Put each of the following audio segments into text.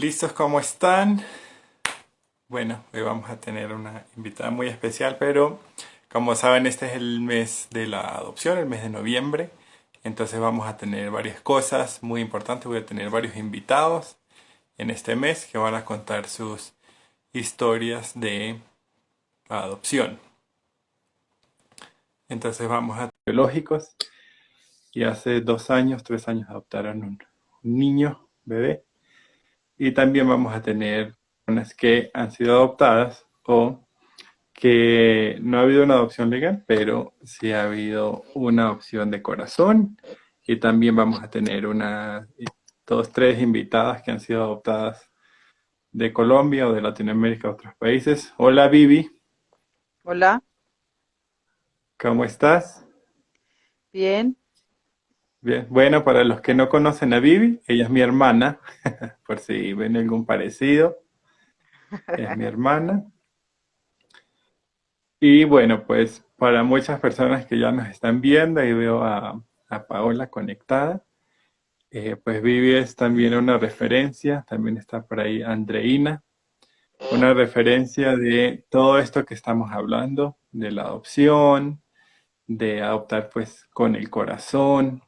¿Listos? ¿Cómo están? Bueno, hoy vamos a tener una invitada muy especial, pero como saben, este es el mes de la adopción, el mes de noviembre. Entonces vamos a tener varias cosas muy importantes. Voy a tener varios invitados en este mes que van a contar sus historias de adopción. Entonces vamos a biológicos y hace 2 años, 3 años adoptaron un niño, bebé. Y también vamos a tener unas que han sido adoptadas o que no ha habido una adopción legal, pero sí ha habido una adopción de corazón. Y también vamos a tener dos, tres invitadas que han sido adoptadas de Colombia o de Latinoamérica a otros países. Hola Vivi, Hola, ¿cómo estás? bien. Bien. Bueno, para los que no conocen a Vivi, ella es mi hermana, por si ven algún parecido, es mi hermana. Y bueno, pues para muchas personas que ya nos están viendo, ahí veo a Paola conectada. Pues Vivi es también una referencia, también está por ahí Andreina, una referencia de todo esto que estamos hablando, de la adopción, de adoptar pues con el corazón.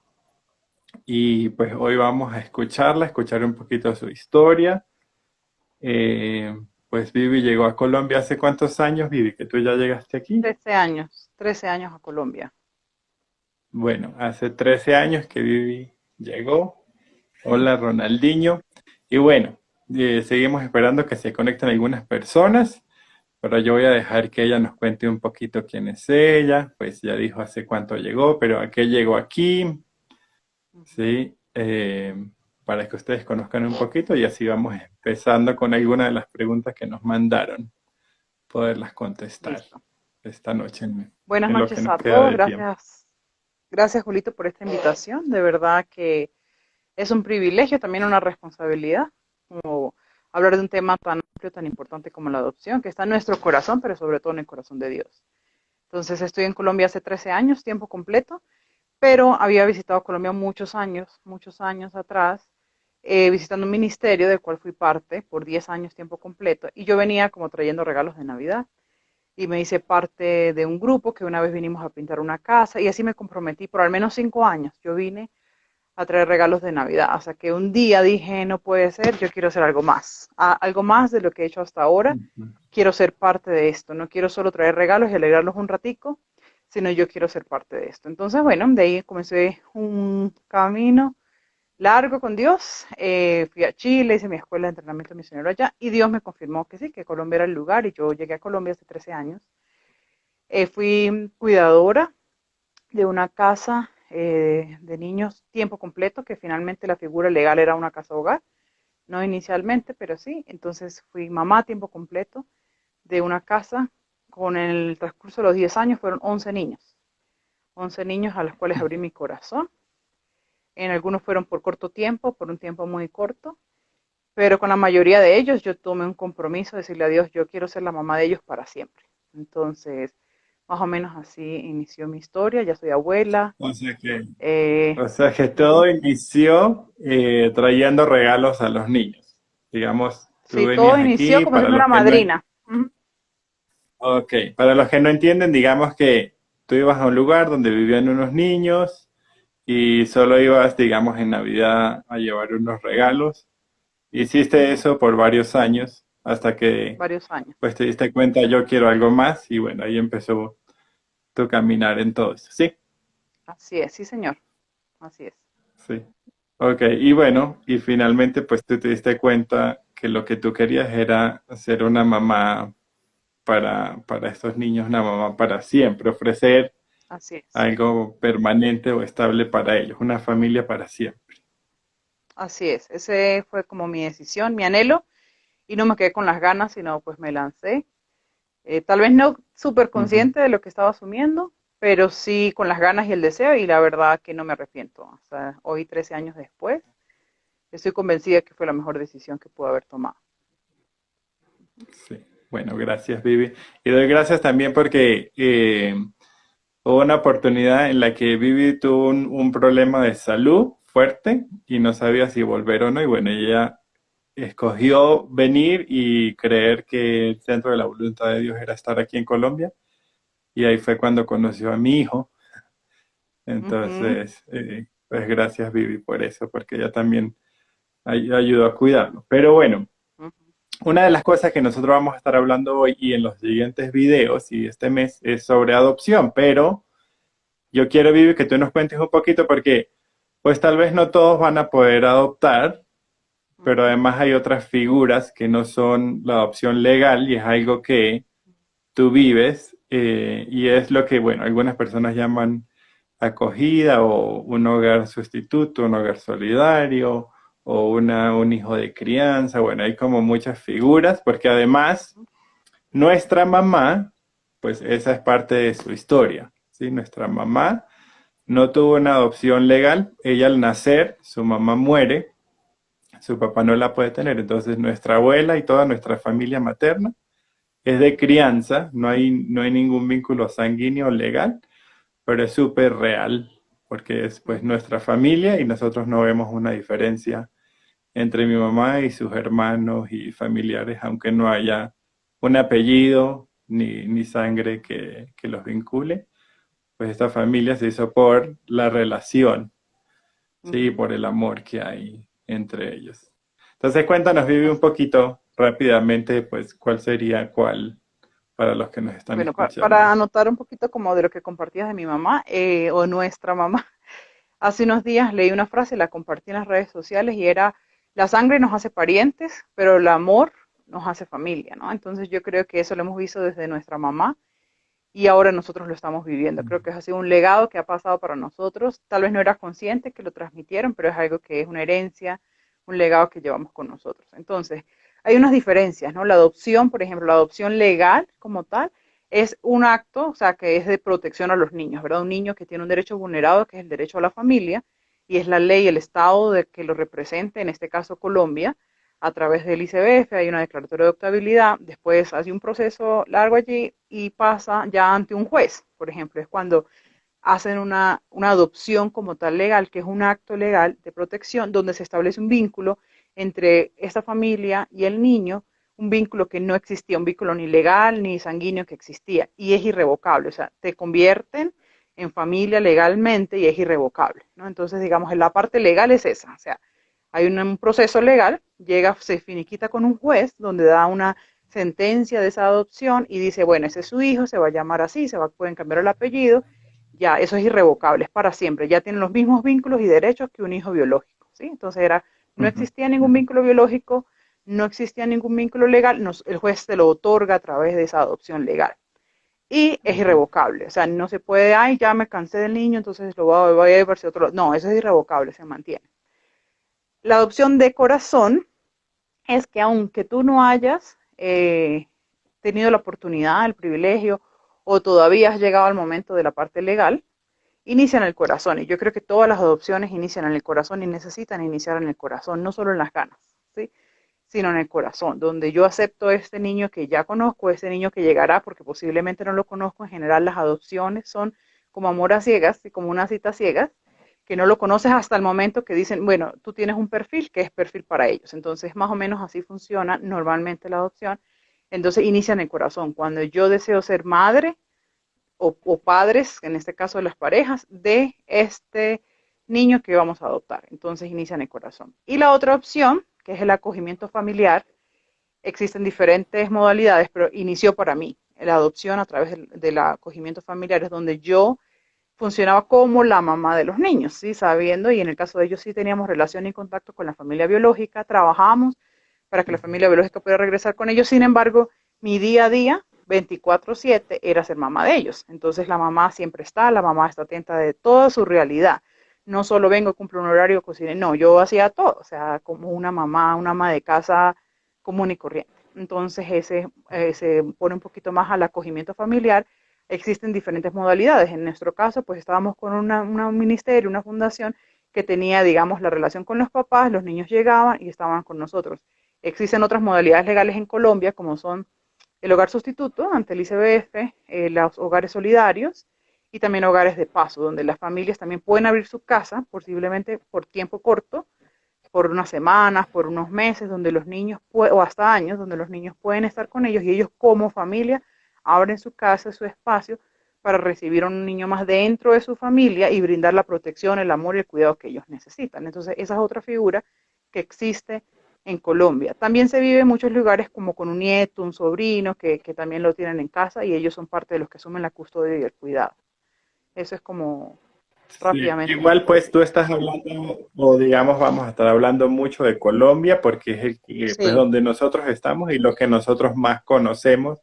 Y pues hoy vamos a escucharla, escuchar un poquito su historia. Pues Vivi llegó a Colombia hace cuántos años, Vivi, que tú ya llegaste aquí. 13 años a Colombia. Bueno, hace 13 años que Vivi llegó. Hola Ronaldinho. Y bueno, seguimos esperando que se conecten algunas personas, pero yo voy a dejar que ella nos cuente un poquito quién es ella, pues ya dijo hace cuánto llegó, pero a qué llegó aquí, Ujú. ¿sí? Para que ustedes conozcan un poquito y así vamos empezando con algunas de las preguntas que nos mandaron, poderlas contestar Listo. esta noche Buenas en lo que noches nos a queda todos. de tiempo. Gracias. Gracias, Julito, por esta invitación. De verdad que es un privilegio, también una responsabilidad, como hablar de un tema tan amplio, tan importante como la adopción, que está en nuestro corazón, pero sobre todo en el corazón de Dios. Entonces, estoy en Colombia hace 13 años, tiempo completo, pero había visitado Colombia muchos años atrás, visitando un ministerio del cual fui parte por 10 años, tiempo completo, y yo venía como trayendo regalos de Navidad y me hice parte de un grupo que una vez vinimos a pintar una casa y así me comprometí por al menos 5 años. Yo vine a traer regalos de Navidad, hasta que un día dije, no puede ser, yo quiero hacer algo más, algo más de lo que he hecho hasta ahora, Ujú. quiero ser parte de esto, no quiero solo traer regalos y alegrarlos un ratico, sino yo quiero ser parte de esto. Entonces, bueno, de ahí comencé un camino largo con Dios, fui a Chile, hice mi escuela de entrenamiento misionero allá y Dios me confirmó que sí, que Colombia era el lugar y yo llegué a Colombia hace 13 años. Fui cuidadora de una casa de niños tiempo completo, que finalmente la figura legal era una casa hogar, no inicialmente, pero sí. Entonces fui mamá a tiempo completo de una casa. Con el transcurso de los 10 años fueron 11 niños, 11 niños a los cuales abrí mi corazón. En algunos fueron por corto tiempo, por un tiempo muy corto, pero con la mayoría de ellos yo tomé un compromiso de decirle a Dios, yo quiero ser la mamá de ellos para siempre. Entonces, más o menos así inició mi historia, ya soy abuela. O sea que Eh, O sea que todo Ujú. inició trayendo regalos a los niños. Digamos, tú Sí, todo venías inició aquí, como siendo una madrina. Ujú. para los que no entienden, digamos que tú ibas a un lugar donde vivían unos niños y solo ibas, digamos, en Navidad a llevar unos regalos. Hiciste Ujú. eso por varios años hasta que Varios años. pues te diste cuenta, yo quiero algo más y bueno, ahí empezó tu caminar en todo eso. Sí, Así es, sí, señor. Así es. sí. Ok, y bueno, y finalmente pues tú te diste cuenta que lo que tú querías era ser una mamá para estos niños, una mamá para siempre, ofrecer Así es. algo permanente o estable para ellos, una familia para siempre. Así es. Ese fue como mi decisión, mi anhelo, y no me quedé con las ganas, sino pues me lancé. Tal vez no súper Ujú. consciente de lo que estaba asumiendo, pero sí con las ganas y el deseo, y la verdad que no me arrepiento. Hasta hoy, 13 años después, estoy convencida que fue la mejor decisión que pude haber tomado. Sí, bueno, gracias Vivi. Y doy gracias también porque hubo una oportunidad en la que Vivi tuvo un problema de salud fuerte y no sabía si volver o no, y bueno, ella escogió venir y creer que dentro de la voluntad de Dios era estar aquí en Colombia. Y ahí fue cuando conoció a mi hijo. Ujú, Entonces, pues gracias Vivi por eso, porque ella también ayudó a cuidarlo. Pero bueno, ujú. una de las cosas que nosotros vamos a estar hablando hoy y en los siguientes videos y este mes es sobre adopción, pero yo quiero, Vivi, que tú nos cuentes un poquito porque pues tal vez no todos van a poder adoptar, pero Ujú, además hay otras figuras que no son la adopción legal y es algo que tú vives y es lo que, bueno, algunas personas llaman acogida o un hogar sustituto, un hogar solidario o un hijo de crianza. Bueno, hay como muchas figuras porque además nuestra mamá, pues esa es parte de su historia, ¿sí? Nuestra mamá no tuvo una adopción legal, ella al nacer, su mamá muere, su papá no la puede tener, entonces nuestra abuela y toda nuestra familia materna es de crianza, no hay ningún vínculo sanguíneo legal, pero es súper real, porque es pues ujú, nuestra familia y nosotros no vemos una diferencia entre mi mamá y sus hermanos y familiares, aunque no haya un apellido ni sangre que los vincule, pues esta familia se hizo por la relación, sí, ujú. por el amor que hay entre ellos. Entonces cuéntanos, Vivi, un Así. poquito rápidamente, pues cuál sería cuál para los que nos están Bueno, escuchando. para anotar un poquito como de lo que compartías de mi mamá o nuestra mamá, hace unos días leí una frase, la compartí en las redes sociales y era, la sangre nos hace parientes, pero el amor nos hace familia, ¿no? Entonces yo creo que eso lo hemos visto desde nuestra mamá y ahora nosotros lo estamos viviendo. Creo que ha sido un legado que ha pasado para nosotros. Tal vez no era consciente que lo transmitieron, pero es algo que es una herencia, un legado que llevamos con nosotros. Entonces, hay unas diferencias, ¿no? La adopción, por ejemplo, la adopción legal como tal, es un acto, o sea, que es de protección a los niños, ¿verdad? Un niño que tiene un derecho vulnerado, que es el derecho a la familia, y es la ley, el Estado de que lo represente, en este caso Colombia, a través del ICBF, hay una declaratoria de adoptabilidad, después hay un proceso largo allí y pasa ya ante un juez, por ejemplo, es cuando hacen una adopción como tal legal, que es un acto legal de protección donde se establece un vínculo entre esta familia y el niño, un vínculo que no existía, un vínculo ni legal ni sanguíneo que existía y es irrevocable, o sea, te convierten en familia legalmente y es irrevocable, ¿no? Entonces, digamos, la parte legal es esa, o sea, hay un proceso legal, llega, se finiquita con un juez donde da una sentencia de esa adopción y dice, bueno, ese es su hijo, se va a llamar así, pueden cambiar el apellido, ya, eso es irrevocable, es para siempre, ya tienen los mismos vínculos y derechos que un hijo biológico, ¿sí? Entonces no Ujú, existía ningún vínculo biológico, no existía ningún vínculo legal, el juez te lo otorga a través de esa adopción legal. Y es ujú. irrevocable, o sea, no se puede, ay, ya me cansé del niño, entonces lo voy a llevar a otro lado. No, eso es irrevocable, se mantiene. La adopción de corazón es que aunque tú no hayas tenido la oportunidad, el privilegio, o todavía has llegado al momento de la parte legal, inicia en el corazón. Y yo creo que todas las adopciones inician en el corazón y necesitan iniciar en el corazón, no solo en las ganas, ¿sí? Sino en el corazón, donde yo acepto a este niño que ya conozco, este niño que llegará, porque posiblemente no lo conozco. En general, las adopciones son como amor a ciegas y como una cita ciegas, que no lo conoces hasta el momento que dicen, bueno, tú tienes un perfil que es perfil para ellos. Entonces, más o menos así funciona normalmente la adopción. Entonces, inicia en el corazón. Cuando yo deseo ser madre, o padres, en este caso de las parejas, de este niño que vamos a adoptar. Entonces inicia en el corazón. Y la otra opción, que es el acogimiento familiar, existen diferentes modalidades, pero inició para mí la adopción a través del acogimiento familiar, es donde yo funcionaba como la mamá de los niños, ¿sí? Sabiendo, y en el caso de ellos sí teníamos relación y contacto con la familia biológica, trabajamos para que la familia biológica pudiera regresar con ellos. Sin embargo, mi día a día, 24/7, era ser mamá de ellos. Entonces la mamá siempre está, la mamá está atenta de toda su realidad. No solo vengo, cumplo un horario, cocine, no, yo hacía todo, o sea, como una ama de casa común y corriente. Entonces se pone un poquito más al acogimiento familiar. Existen diferentes modalidades. En nuestro caso, pues estábamos con un ministerio, una fundación que tenía, digamos, la relación con los papás, los niños llegaban y estaban con nosotros. Existen otras modalidades legales en Colombia, como son el hogar sustituto ante el ICBF, los hogares solidarios y también hogares de paso, donde las familias también pueden abrir su casa, posiblemente por tiempo corto, por unas semanas, por unos meses, donde los niños, o hasta años, donde los niños pueden estar con ellos y ellos como familia abren su casa, su espacio para recibir a un niño más dentro de su familia y brindar la protección, el amor y el cuidado que ellos necesitan. Entonces, esa es otra figura que existe en Colombia. También se vive en muchos lugares como con un nieto, un sobrino, que también lo tienen en casa y ellos son parte de los que asumen la custodia y el cuidado. Eso es como Sí, rápidamente un igual poco pues eso. tú estás hablando, o digamos vamos a estar hablando mucho de Colombia porque es el que, pues Sí. donde nosotros estamos y lo que nosotros más conocemos,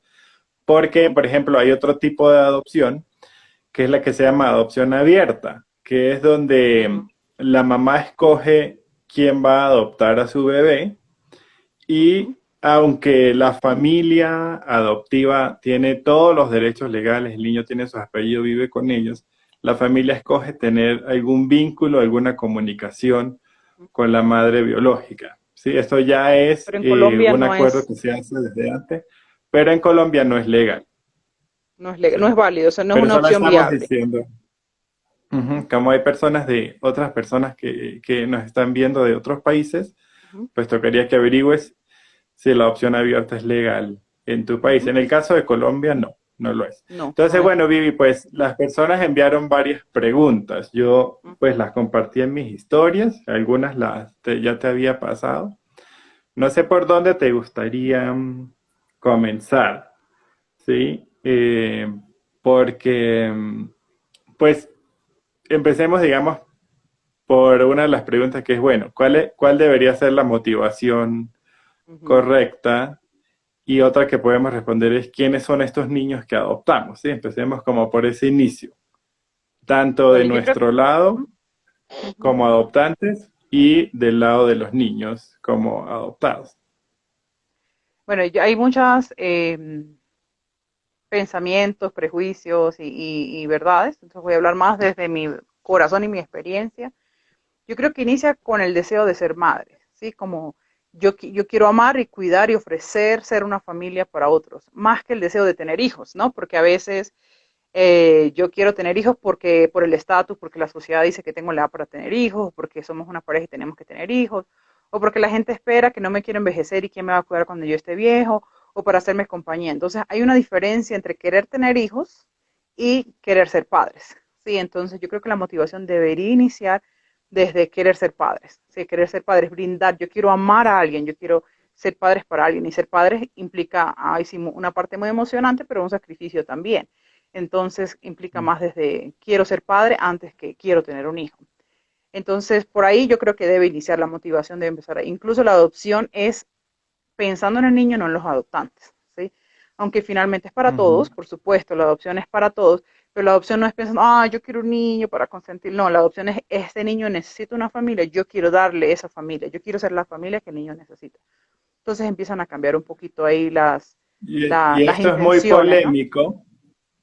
porque por ejemplo hay otro tipo de adopción que es la que se llama adopción abierta, que es donde Ujú. la mamá escoge quién va a adoptar a su bebé Ujú. y aunque la familia adoptiva tiene todos los derechos legales, el niño tiene su apellido, vive con ellos, la familia escoge tener algún vínculo, alguna comunicación con la madre biológica. ¿Sí? Esto ya es Pero en Colombia un no acuerdo es, que se hace desde antes, pero en Colombia no es legal. no es legal, no es ¿Sí? válido, o sea, no es Pero una solo opción estamos viable. diciendo, Ujú. como hay personas de otras personas que nos están viendo de otros países, Ujú. pues tocaría que averigües si la opción abierta es legal en tu país. Ujú. En el caso de Colombia, no, no lo es. No, no Entonces, es. bueno, Vivi, pues las personas enviaron varias preguntas. Yo pues Ujú. las compartí en mis historias, algunas ya te había pasado. No sé por dónde te gustaría comenzar, ¿sí? Porque, pues, empecemos, digamos, por una de las preguntas que es, bueno, ¿cuál debería ser la motivación Ujú. correcta? Y otra que podemos responder es, ¿quiénes son estos niños que adoptamos? ¿Sí? Empecemos como por ese inicio, tanto de Bueno, yo creo que nuestro lado ujú, ujú. como adoptantes y del lado de los niños como adoptados. Bueno, hay muchos pensamientos, prejuicios y verdades, entonces voy a hablar más desde mi corazón y mi experiencia. Yo creo que inicia con el deseo de ser madre, ¿sí? Como yo quiero amar y cuidar y ofrecer ser una familia para otros, más que el deseo de tener hijos, ¿no? Porque a veces yo quiero tener hijos porque por el estatus, porque la sociedad dice que tengo la edad para tener hijos, porque somos una pareja y tenemos que tener hijos, o porque la gente espera que no me quiero envejecer y quién me va a cuidar cuando yo esté viejo, o para hacerme compañía. Entonces hay una diferencia entre querer tener hijos y querer ser padres. Sí, entonces yo creo que la motivación debería iniciar desde querer ser padres. Sí, querer ser padres, brindar, yo quiero amar a alguien, yo quiero ser padres para alguien y ser padres implica, ay, sí, una parte muy emocionante, pero un sacrificio también. Entonces implica más desde quiero ser padre antes que quiero tener un hijo. Entonces por ahí yo creo que debe iniciar la motivación, debe empezar ahí. Incluso la adopción es pensando en el niño, no en los adoptantes, ¿sí? Aunque finalmente es para Ujú. todos, por supuesto, la adopción es para todos, pero la adopción no es pensando, ah, yo quiero un niño para consentir, no, la adopción es, este niño necesita una familia, yo quiero darle esa familia, yo quiero ser la familia que el niño necesita. Entonces empiezan a cambiar un poquito ahí Y las esto intenciones, ¿no?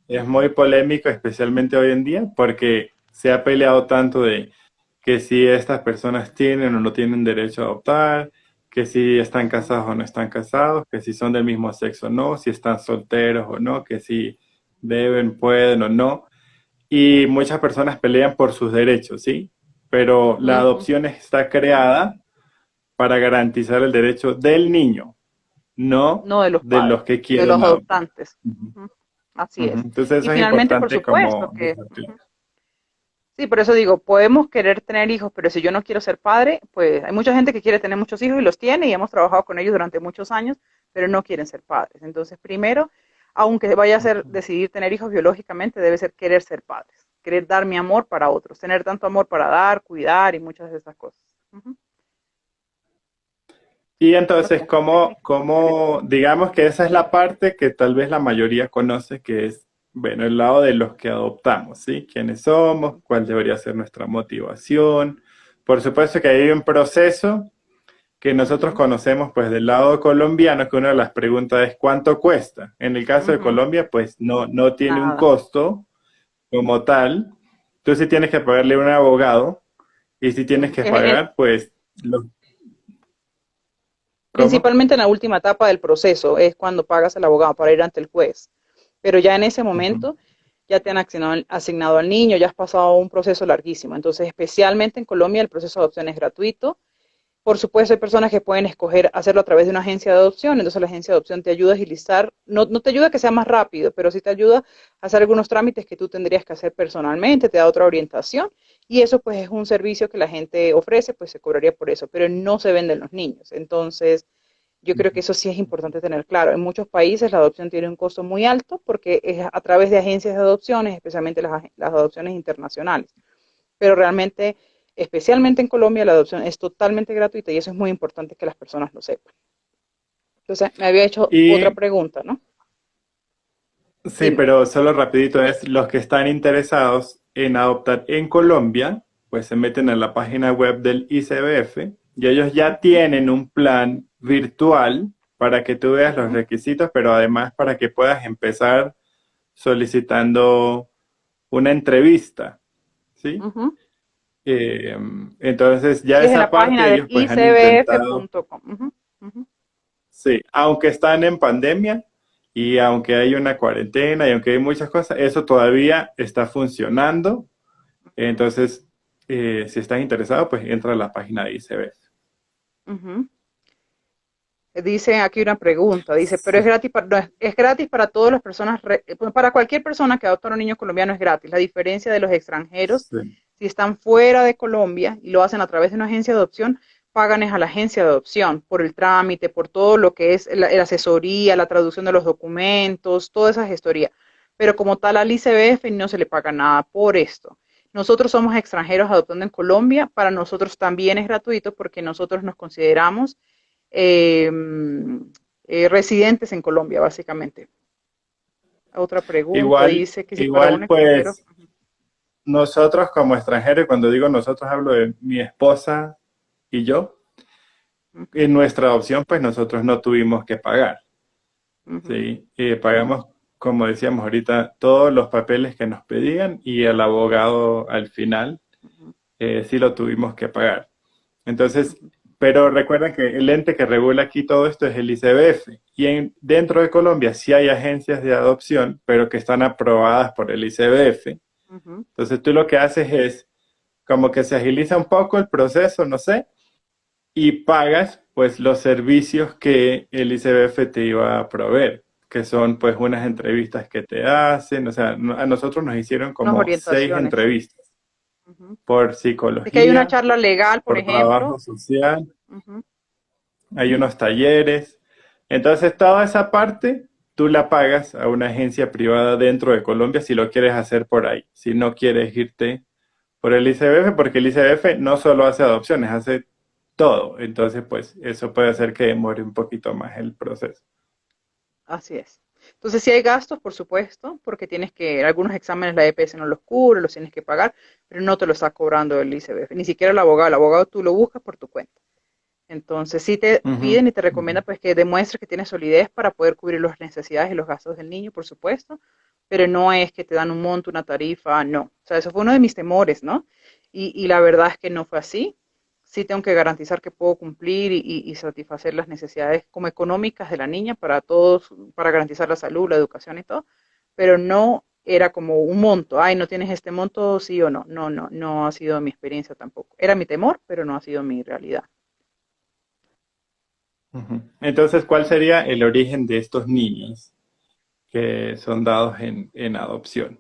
es muy polémico, especialmente hoy en día, porque se ha peleado tanto de que si estas personas tienen o no tienen derecho a adoptar, que si están Uh-huh. casados o no están casados, que si son del mismo sexo o no, si están solteros o no, que si deben, pueden o no. Y muchas personas pelean por sus derechos, ¿sí? Pero la Uh-huh. adopción está creada para garantizar el derecho del niño, no No de los de padres, los que de los quieren adoptar. adoptantes. Ujú. Así Ujú. es. Entonces Y eso es finalmente, por importante supuesto como que, dejar claro. ujú. Sí, por eso digo, podemos querer tener hijos, pero si yo no quiero ser padre, pues hay mucha gente que quiere tener muchos hijos y los tiene y hemos trabajado con ellos durante muchos años, pero no quieren ser padres. Entonces, primero, aunque vaya a ser decidir tener hijos biológicamente, debe ser querer ser padres, querer dar mi amor para otros, tener tanto amor para dar, cuidar y muchas de esas cosas. Ujú. Y No entonces, sé, ¿qué me parece? digamos que esa es la parte que tal vez la mayoría conoce, que es, bueno, el lado de los que adoptamos, ¿sí? ¿Quiénes somos? Ujú. ¿Cuál debería ser nuestra motivación? Por supuesto que hay un proceso que nosotros Ujú. conocemos pues del lado colombiano, que una de las preguntas es ¿cuánto cuesta? En el caso de Ujú. Colombia, pues no tiene un Nada. costo como tal. Tú sí tienes que pagarle a un abogado y si tienes Ujú. que pagar, pues, ¿cómo? Principalmente en la última etapa del proceso es cuando pagas al abogado para ir ante el juez. Pero ya en ese Ujú. momento ya te han asignado al niño, ya has pasado un proceso larguísimo. Entonces, especialmente en Colombia, el proceso de adopción es gratuito Por supuesto, hay personas que pueden escoger hacerlo a través de una agencia de adopción, entonces la agencia de adopción te ayuda a agilizar, no te ayuda a que sea más rápido, pero sí te ayuda a hacer algunos trámites que tú tendrías que hacer personalmente, te da otra orientación, y eso pues es un servicio que la gente ofrece, pues se cobraría por eso, pero no se venden los niños. Entonces, yo creo que eso sí es importante tener claro. En muchos países la adopción tiene un costo muy alto porque es a través de agencias de adopciones, especialmente las adopciones internacionales. Pero realmente, especialmente en Colombia, la adopción es totalmente gratuita y eso es muy importante que las personas lo sepan. Entonces, me había hecho otra Y pregunta, ¿no? sí, Dime. pero solo rapidito es, los que están interesados en adoptar en Colombia, pues se meten en la página web del ICBF y ellos ya Ujú, tienen un plan virtual para que tú veas los ujú, requisitos, pero además para que puedas empezar solicitando una entrevista, ¿sí? ujú. Eh, entonces ya Sí, es en esa la página parte del ellos pues han intentado. icbf.com. Ujú, ujú, Sí, aunque están en pandemia y aunque hay una cuarentena y aunque hay muchas cosas, eso todavía está funcionando. ujú, Entonces, si estás interesado, pues entra a la página de ICB. ujú. Dice aquí una pregunta, dice, pero es Sí, gratis para, no, es gratis para todas las personas, pues, para cualquier persona que adopta a un niño colombiano es gratis. La diferencia de los extranjeros, sí. si están fuera de Colombia y lo hacen a través de una agencia de adopción, pagan es a la agencia de adopción por el trámite, por todo lo que es la asesoría, la traducción de los documentos, toda esa gestoría. Pero como tal al ICBF no se le paga nada por esto. Nosotros somos extranjeros adoptando en Colombia, para nosotros también es gratuito porque nosotros nos consideramos eh, residentes en Colombia, básicamente. Otra pregunta Igual, dice que si para un igual, extranjero. pues nosotros como extranjeros, y cuando digo nosotros hablo de mi esposa y yo, Ujú, en nuestra adopción, pues nosotros no tuvimos que pagar. ujú, Sí, pagamos, como decíamos ahorita, todos los papeles que nos pedían y el abogado al final ujú, sí lo tuvimos que pagar. Entonces, ujú, pero recuerden que el ente que regula aquí todo esto es el ICBF. Y dentro de Colombia sí hay agencias de adopción, pero que están aprobadas por el ICBF. ujú. Entonces tú lo que haces es como que se agiliza un poco el proceso, no sé, y pagas pues los servicios que el ICBF te iba a proveer, que son pues unas entrevistas que te hacen, o sea, a nosotros nos hicieron Unas como 6 orientaciones, sí. entrevistas Ujú. por Es que hay una psicología, charla legal, por por trabajo ejemplo. social, Ujú, hay ujú. unos talleres. Entonces, toda esa parte tú la pagas a una agencia privada dentro de Colombia si lo quieres hacer por ahí, si no quieres irte por el ICBF, porque el ICBF no solo hace adopciones, hace todo. Entonces, pues eso puede hacer que demore un poquito más el proceso. Así es. Entonces, sí hay gastos, por supuesto, porque tienes que, algunos exámenes la EPS no los cubre, los tienes que pagar, pero no te lo está cobrando el ICBF, ni siquiera el abogado tú lo buscas por tu cuenta. Entonces, sí te Ujú, piden y te ujú, recomiendan pues que demuestres que tienes solidez para poder cubrir las necesidades y los gastos del niño, por supuesto, pero no es que te dan un monto, una tarifa, no. O sea, eso fue uno de mis temores, ¿no? Y la verdad es que no fue así. Sí tengo que garantizar que puedo cumplir y satisfacer las necesidades como económicas de la niña para todos, para garantizar la salud, la educación y todo, pero no era como un monto, ay, no tienes este monto, sí o no. No, no, no ha sido mi experiencia tampoco. Era mi temor, pero no ha sido mi realidad. ujú. Entonces, ¿cuál sería el origen de estos niños que son dados en adopción?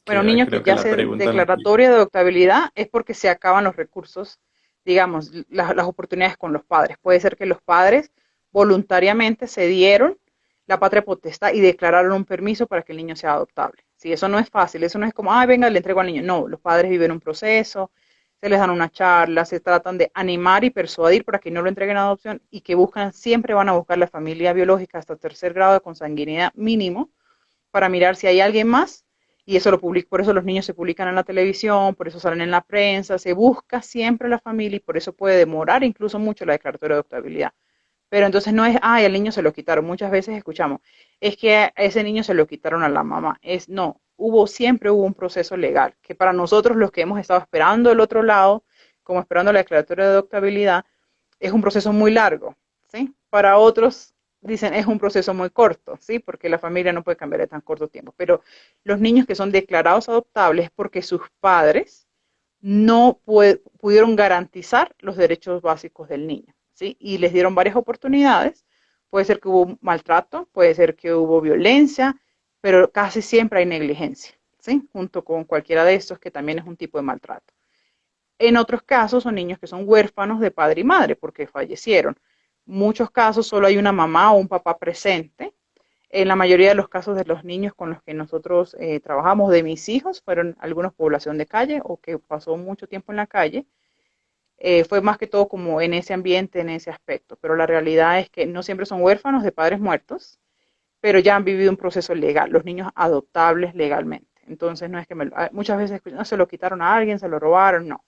Que Bueno, un era, niño que creo que ya la hace pregunta en aquí. declaratoria de adoptabilidad es porque se acaban los recursos, digamos, las oportunidades con los padres. Puede ser que los padres voluntariamente se dieron la patria potestad y declararon un permiso para que el niño sea adoptable. Sí, eso no es fácil, eso no es como, ay, venga, le entrego al niño. No, los padres viven un proceso, se les dan una charla, se tratan de animar y persuadir para que no lo entreguen a adopción y que buscan, siempre van a buscar la familia biológica hasta tercer grado de consanguinidad mínimo para mirar si hay alguien más y eso lo publica, por eso los niños se publican en la televisión, por eso salen en la prensa, se busca siempre la familia y por eso puede demorar incluso mucho la declaratoria de adoptabilidad. Pero entonces no es, ay, al niño se lo quitaron. Muchas veces escuchamos, es que a ese niño se lo quitaron a la mamá. Es no, siempre hubo un proceso legal, que para nosotros los que hemos estado esperando el otro lado, como esperando la declaratoria de adoptabilidad, es un proceso muy largo, ¿sí? Para otros dicen es un proceso muy corto, ¿sí? Porque la familia no puede cambiar en tan corto tiempo. Pero los niños que son declarados adoptables es porque sus padres no pudieron garantizar los derechos básicos del niño, ¿sí? Y les dieron varias oportunidades. Puede ser que hubo maltrato, puede ser que hubo violencia, pero casi siempre hay negligencia, ¿sí? Junto con cualquiera de estos que también es un tipo de maltrato. En otros casos son niños que son huérfanos de padre y madre porque fallecieron. En muchos casos solo hay una mamá o un papá presente. En la mayoría de los casos de los niños con los que nosotros trabajamos, de mis hijos, fueron algunos población de calle o que pasó mucho tiempo en la calle. Fue más que todo como en ese ambiente, en ese aspecto. Pero la realidad es que no siempre son huérfanos de padres muertos, pero ya han vivido un proceso legal, los niños adoptables legalmente. Entonces no es que muchas veces no se lo quitaron a alguien, se lo robaron, no.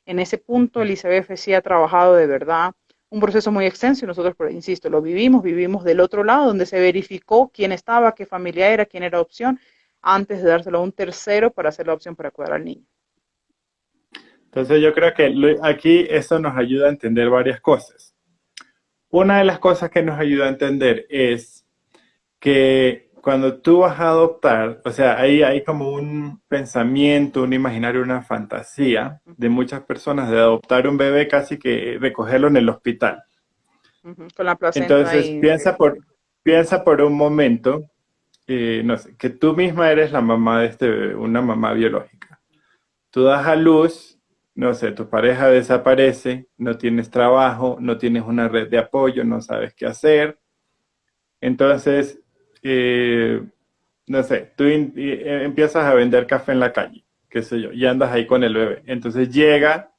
En ese punto el ICBF sí ha trabajado de verdad un proceso muy extenso y nosotros, insisto, lo vivimos del otro lado, donde se verificó quién estaba, qué familia era, quién era opción, antes de dárselo a un tercero para hacer la opción para cuidar al niño. Entonces yo creo que aquí eso nos ayuda a entender varias cosas. Una de las cosas que nos ayuda a entender es que cuando tú vas a adoptar, o sea, ahí hay como un pensamiento, un imaginario, una fantasía de muchas personas de adoptar un bebé casi que recogerlo en el hospital. Con la placenta Entonces, ahí. piensa por un momento, no sé, que tú misma eres la mamá de este bebé, una mamá biológica. Tú das a luz, no sé, tu pareja desaparece, no tienes trabajo, no tienes una red de apoyo, no sabes qué hacer. Entonces, eh, no sé, empiezas a vender café en la calle, qué sé yo, y andas ahí con el bebé. Entonces llega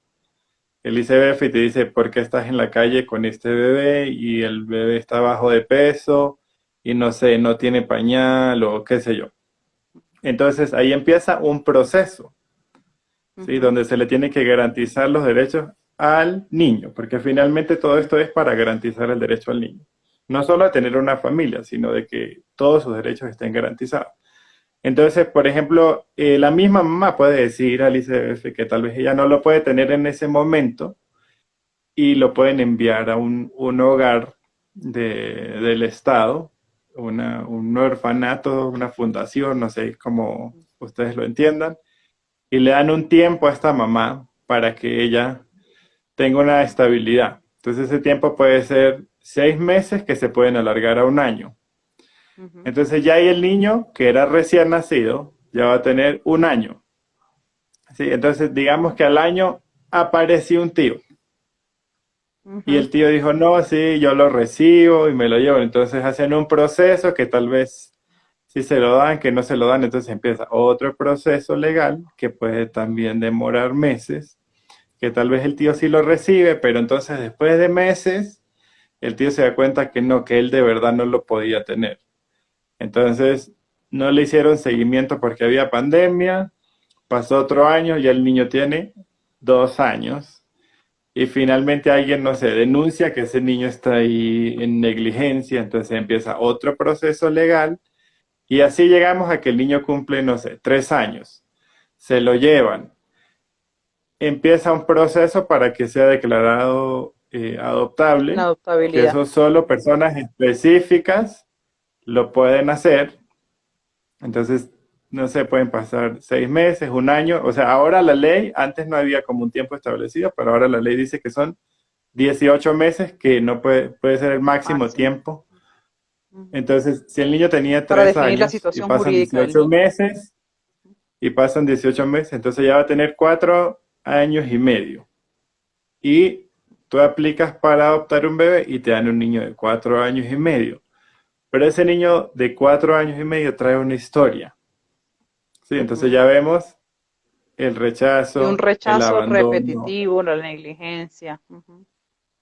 el ICBF y te dice, ¿por qué estás en la calle con este bebé? Y el bebé está bajo de peso y no sé, no tiene pañal o qué sé yo. Entonces ahí empieza un proceso, ¿sí? Donde se le tiene que garantizar los derechos al niño, porque finalmente todo esto es para garantizar el derecho al niño. No solo a tener una familia, sino de que todos sus derechos estén garantizados. Entonces, por ejemplo, la misma mamá puede decir al ICBF que tal vez ella no lo puede tener en ese momento y lo pueden enviar a un hogar del Estado, un orfanato, una fundación, no sé cómo ustedes lo entiendan, y le dan un tiempo a esta mamá para que ella tenga una estabilidad. Entonces ese tiempo puede ser 6 meses que se pueden alargar a un año. Entonces ya ahí el niño, que era recién nacido, ya va a tener un año. ¿Sí? Entonces digamos que al año apareció un tío. Y el tío dijo, no, sí, yo lo recibo y me lo llevo. Entonces hacen un proceso que tal vez sí se lo dan, que no se lo dan. Entonces empieza otro proceso legal que puede también demorar meses, que tal vez el tío sí lo recibe, pero entonces después de meses el tío se da cuenta que no, que él de verdad no lo podía tener. Entonces no le hicieron seguimiento porque había pandemia, pasó otro año y el niño tiene 2 años. Y finalmente alguien, no sé, denuncia que ese niño está ahí en negligencia, entonces empieza otro proceso legal y así llegamos a que el niño cumple, no sé, 3 años. Se lo llevan. Empieza un proceso para que sea declarado La adoptable, que adoptabilidad. eso solo personas específicas lo pueden hacer. Entonces, no sé, pueden pasar 6 meses, un año. O sea, ahora la ley, antes no había como un tiempo establecido, pero ahora la ley dice que son 18 meses, que no puede ser el máximo Máximo. tiempo. Entonces, si el niño tenía Para tres definir la años y situación pasan jurídica del 18 niño. meses, y pasan 18 meses, entonces ya va a tener 4 años y medio. Y tú aplicas para adoptar un bebé y te dan un niño de 4 años y medio. Pero ese niño de 4 años y medio trae una historia. ¿Sí? Entonces Ujú. ya vemos el Y un rechazo, el rechazo abandono. repetitivo, la negligencia.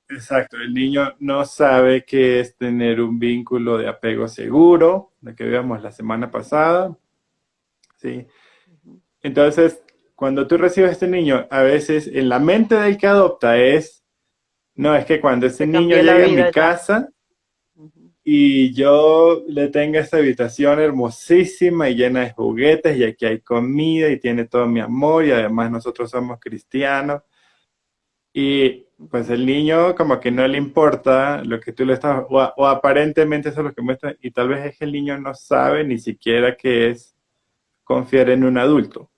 Exacto, el niño no sabe qué es tener un vínculo de apego seguro, lo que vimos la semana pasada, ¿sí? Entonces, cuando tú recibes a este niño, a veces en la mente del que adopta es, no, es que cuando ese Te niño cambié la llegue a mi vida ya. casa y yo le tenga esta habitación hermosísima y llena de juguetes y aquí hay comida y tiene todo mi amor y además nosotros somos cristianos. Y pues el niño como que no le importa lo que tú le estás, o aparentemente eso es lo que muestra, y tal vez es que el niño no sabe ni siquiera qué es confiar en un adulto,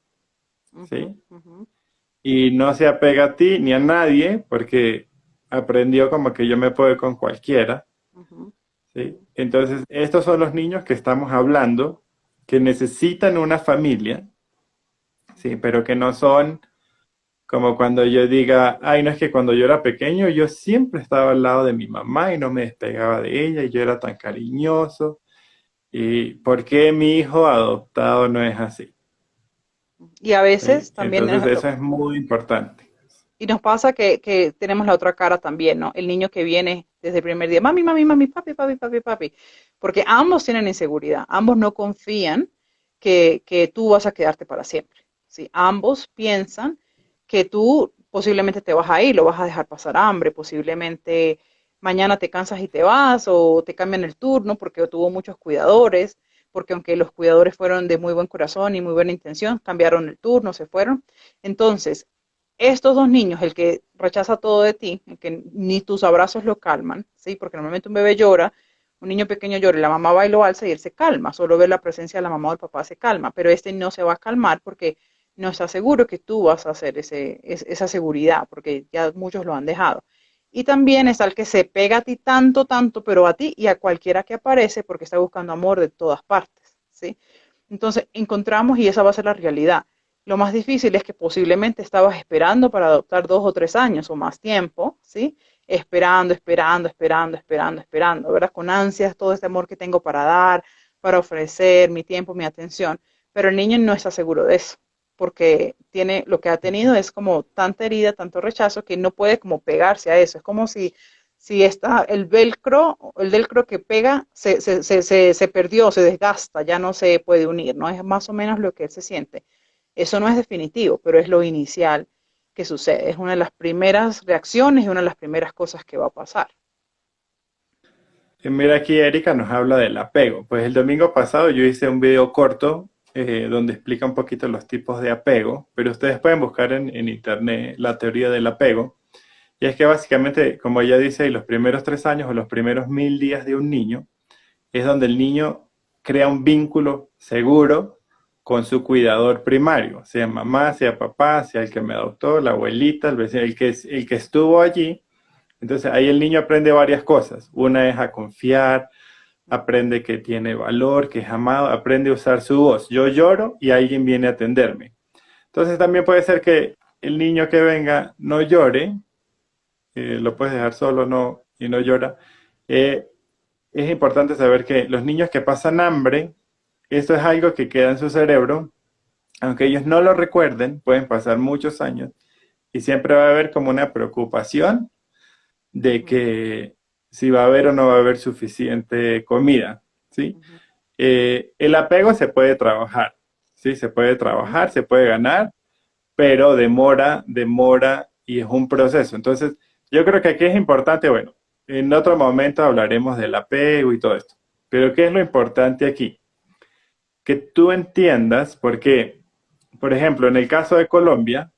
¿sí? y no se apega a ti ni a nadie porque aprendió como que yo me puedo ir con cualquiera, Ujú, ¿sí? Entonces, estos son los niños que estamos hablando, que necesitan una familia, ¿sí? Pero que no son como cuando yo diga, ay, no es que cuando yo era pequeño yo siempre estaba al lado de mi mamá y no me despegaba de ella y yo era tan cariñoso. ¿Y por qué mi hijo adoptado no es así? y a ¿Sí? veces también Entonces eso es muy importante. y nos pasa que tenemos la otra cara también, ¿no? El niño que viene desde el primer día, mami, mami, mami, papi, papi, papi, papi. Porque ambos tienen inseguridad, ambos no confían que tú vas a quedarte para siempre. ¿Sí? Ambos piensan que tú posiblemente te vas a ir, lo vas a dejar pasar hambre, posiblemente mañana te cansas y te vas o te cambian el turno porque tuvo muchos cuidadores, porque aunque los cuidadores fueron de muy buen corazón y muy buena intención, cambiaron el turno, se fueron. Entonces, estos dos niños, el que rechaza todo de ti, el que ni tus abrazos lo calman, ¿sí? Porque normalmente un bebé llora, un niño pequeño llora y la mamá va y lo alza y él se calma, solo ver la presencia de la mamá o el papá se calma, pero este no se va a calmar porque no está seguro que tú vas a hacer esa seguridad, porque ya muchos lo han dejado. Y también está el que se pega a ti tanto, tanto, pero a ti y a cualquiera que aparece porque está buscando amor de todas partes, ¿sí? Entonces encontramos, y esa va a ser la realidad, lo más difícil es que posiblemente estabas esperando para adoptar 2 o 3 años o más tiempo, ¿sí? Esperando, esperando, esperando, esperando, esperando, ¿verdad? Con ansias todo este amor que tengo para dar, para ofrecer mi tiempo, mi atención, pero el niño no está seguro de eso, porque tiene, lo que ha tenido es como tanta herida, tanto rechazo, que no puede como pegarse a eso. Es como si está el velcro que pega se perdió, se desgasta, ya no se puede unir, ¿no? Es más o menos lo que él se siente. Eso no es definitivo, pero es lo inicial que sucede. Es una de las primeras reacciones y una de las primeras cosas que va a pasar. Mira aquí Erika nos habla del apego. Pues el domingo pasado yo hice un video corto donde explica un poquito los tipos de apego, pero ustedes pueden buscar en internet la teoría del apego. Y es que básicamente, como ella dice, los primeros 3 años o los primeros 1000 días de un niño es donde el niño crea un vínculo seguro con su cuidador primario, sea mamá, sea papá, sea el que me adoptó, la abuelita, el vecino, el que estuvo allí. Entonces ahí el niño aprende varias cosas. Una es a confiar, aprende que tiene valor, que es amado, aprende a usar su voz. Yo lloro y alguien viene a atenderme. Entonces también puede ser que el niño que venga no llore, lo puedes dejar solo no, y no llora. Eh, es importante saber que los niños que pasan hambre, esto es algo que queda en su cerebro, aunque ellos no lo recuerden, pueden pasar muchos años y siempre va a haber como una preocupación de Ujú, que si va a haber o no va a haber suficiente comida, ¿sí? ujú, El apego se puede trabajar, ¿sí? Se puede ujú, trabajar, se puede ganar, pero demora, demora y es un proceso. Entonces, yo creo que aquí es importante, bueno, en otro momento hablaremos del apego y todo esto, pero ¿qué es lo importante aquí? Que tú entiendas, porque, por ejemplo, en el caso de Colombia,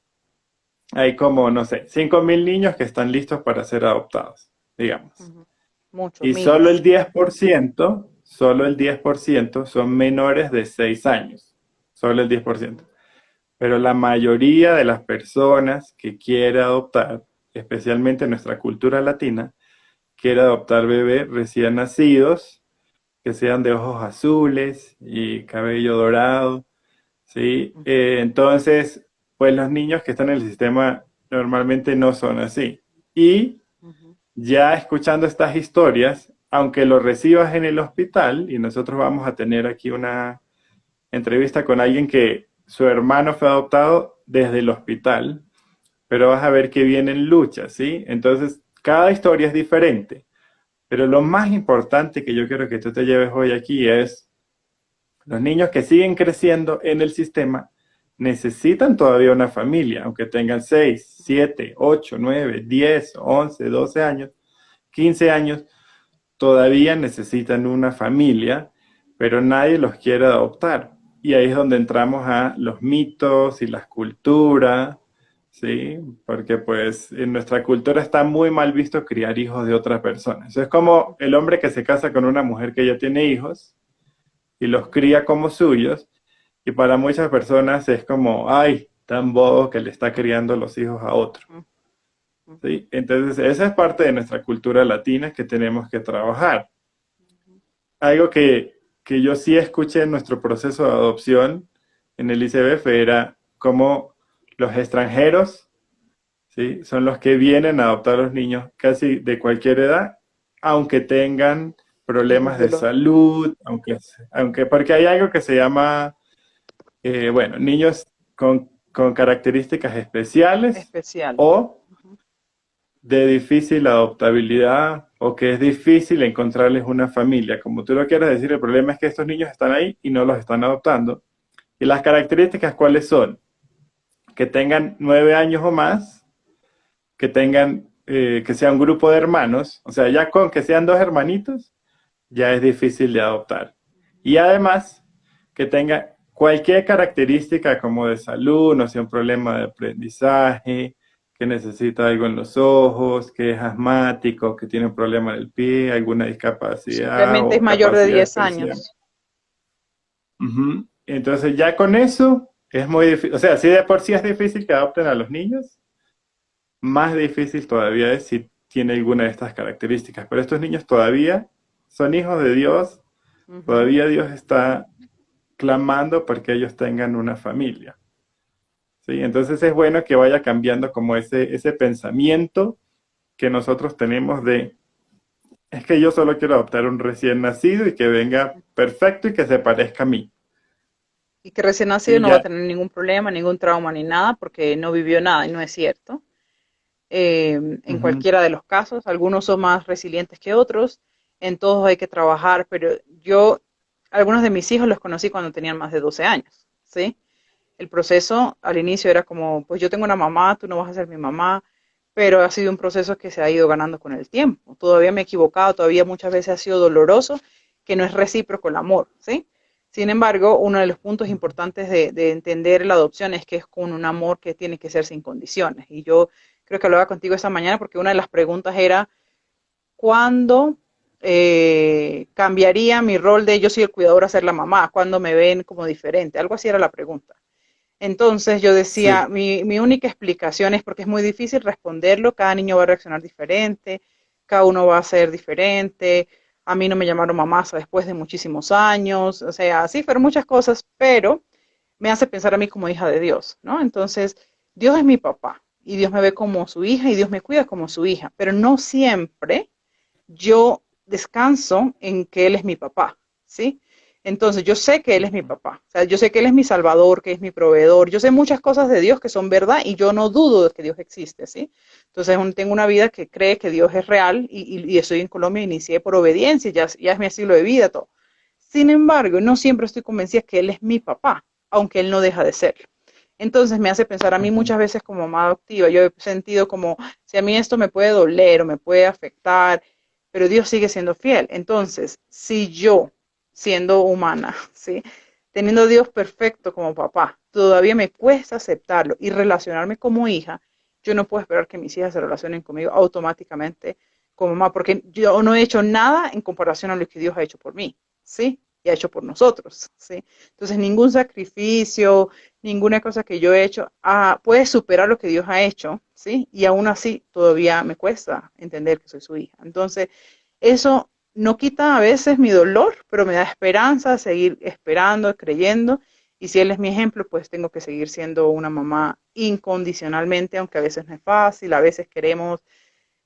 hay como, no sé, 5000 niños que están listos para ser adoptados, digamos. ujú. Muchos, Y solo miles. el 10%, solo el 10% son menores de 6 años. Solo el 10%. Pero la mayoría de las personas que quiere adoptar, especialmente en nuestra cultura latina, quiere adoptar bebés recién nacidos, que sean de ojos azules y cabello dorado, ¿sí? Ujú, Entonces, pues los niños que están en el sistema normalmente no son así. Y ujú, ya escuchando estas historias, aunque lo recibas en el hospital, y nosotros vamos a tener aquí una entrevista con alguien que su hermano fue adoptado desde el hospital, pero vas a ver que vienen luchas, ¿sí? Entonces, cada historia es diferente, pero lo más importante que yo quiero que tú te lleves hoy aquí es los niños que siguen creciendo en el sistema necesitan todavía una familia, aunque tengan 6, 7, 8, 9, 10, 11, 12 años, 15 años, todavía necesitan una familia, pero nadie los quiere adoptar. Y ahí es donde entramos a los mitos y las culturas, ¿sí? Porque pues en nuestra cultura está muy mal visto criar hijos de otra persona. Eso es como el hombre que se casa con una mujer que ya tiene hijos y los ujú, cría como suyos. Y para muchas personas es como, ay, tan bobo que le está criando los hijos a otro. mm, mm, ¿Sí? Entonces, esa es parte de nuestra cultura latina que tenemos que trabajar. Algo que yo sí escuché en nuestro proceso de adopción en el ICBF era cómo los extranjeros, ¿sí? Son los que vienen a adoptar a los niños casi de cualquier edad, aunque tengan hijos problemas de de los salud, porque hay algo que se llama, bueno, niños con características especiales especiales. o Ujú. de difícil adoptabilidad o que es difícil encontrarles una familia. Como tú lo quieras decir, el problema es que estos niños están ahí y no los están adoptando. ¿Y las características cuáles son? Que tengan 9 años o más, que tengan, que sea un grupo de hermanos, o sea, ya con que sean dos hermanitos, ya es difícil de adoptar. Y además, que tenga cualquier característica como de salud, no sea un problema de aprendizaje, que necesita algo en los ojos, que es asmático, que tiene un problema en el pie, alguna discapacidad Posiblemente es o mayor de capacidad 10 especial. años. Ujú. Entonces ya con eso es muy difícil, o sea, si de por sí es difícil que adopten a los niños, más difícil todavía es si tiene alguna de estas características. Pero estos niños todavía son hijos de Dios, Ujú. todavía Dios está clamando porque ellos tengan una familia. ¿Sí? Entonces es bueno que vaya cambiando como ese pensamiento que nosotros tenemos de, es que yo solo quiero adoptar un recién nacido y que venga perfecto y que se parezca a mí. Y que recién nacido Sí, no va a ya. tener ningún problema, ningún trauma ni nada, porque no vivió nada y no es cierto. En Ujú, cualquiera de los casos, algunos son más resilientes que otros, en todos hay que trabajar, pero yo, algunos de mis hijos los conocí cuando tenían más de 12 años, ¿sí? El proceso al inicio era como, pues yo tengo una mamá, tú no vas a ser mi mamá, pero ha sido un proceso que se ha ido ganando con el tiempo. Todavía me he equivocado, todavía muchas veces ha sido doloroso, que no es recíproco el amor, ¿sí? Sin embargo, uno de los puntos importantes de entender la adopción es que es con un amor que tiene que ser sin condiciones. Y yo creo que hablaba contigo esta mañana porque una de las preguntas era, ¿cuándo cambiaría mi rol de yo soy el cuidador a ser la mamá? ¿Cuándo me ven como diferente? Algo así era la pregunta. Entonces yo decía, sí, mi única explicación es porque es muy difícil responderlo, cada niño va a reaccionar diferente, cada uno va a ser diferente, a mí no me llamaron mamá hasta después de muchísimos años, o sea, sí, fueron muchas cosas, pero me hace pensar a mí como hija de Dios, ¿no? Entonces, Dios es mi papá y Dios me ve como su hija y Dios me cuida como su hija, pero no siempre yo descanso en que Él es mi papá, ¿sí? Entonces yo sé que Él es mi papá, o sea, yo sé que Él es mi salvador, que es mi proveedor, yo sé muchas cosas de Dios que son verdad y yo no dudo de que Dios existe, ¿sí? Entonces tengo una vida que cree que Dios es real y estoy en Colombia, inicié por obediencia, ya es mi estilo de vida, todo. Sin embargo, no siempre estoy convencida que Él es mi papá, aunque Él no deja de serlo. Entonces me hace pensar a mí ujú, muchas veces como mamá adoptiva, yo he sentido como si a mí esto me puede doler o me puede afectar, pero Dios sigue siendo fiel. Entonces, si yo, siendo humana, ¿sí? Teniendo a Dios perfecto como papá, todavía me cuesta aceptarlo y relacionarme como hija, yo no puedo esperar que mis hijas se relacionen conmigo automáticamente como mamá, porque yo no he hecho nada en comparación a lo que Dios ha hecho por mí, ¿sí? Y ha hecho por nosotros, ¿sí? Entonces, ningún sacrificio, ninguna cosa que yo he hecho puede superar lo que Dios ha hecho, ¿sí? Y aún así todavía me cuesta entender que soy su hija. Entonces, eso no quita a veces mi dolor, pero me da esperanza a seguir esperando, creyendo. Y si Él es mi ejemplo, pues tengo que seguir siendo una mamá incondicionalmente, aunque a veces no es fácil, a veces queremos,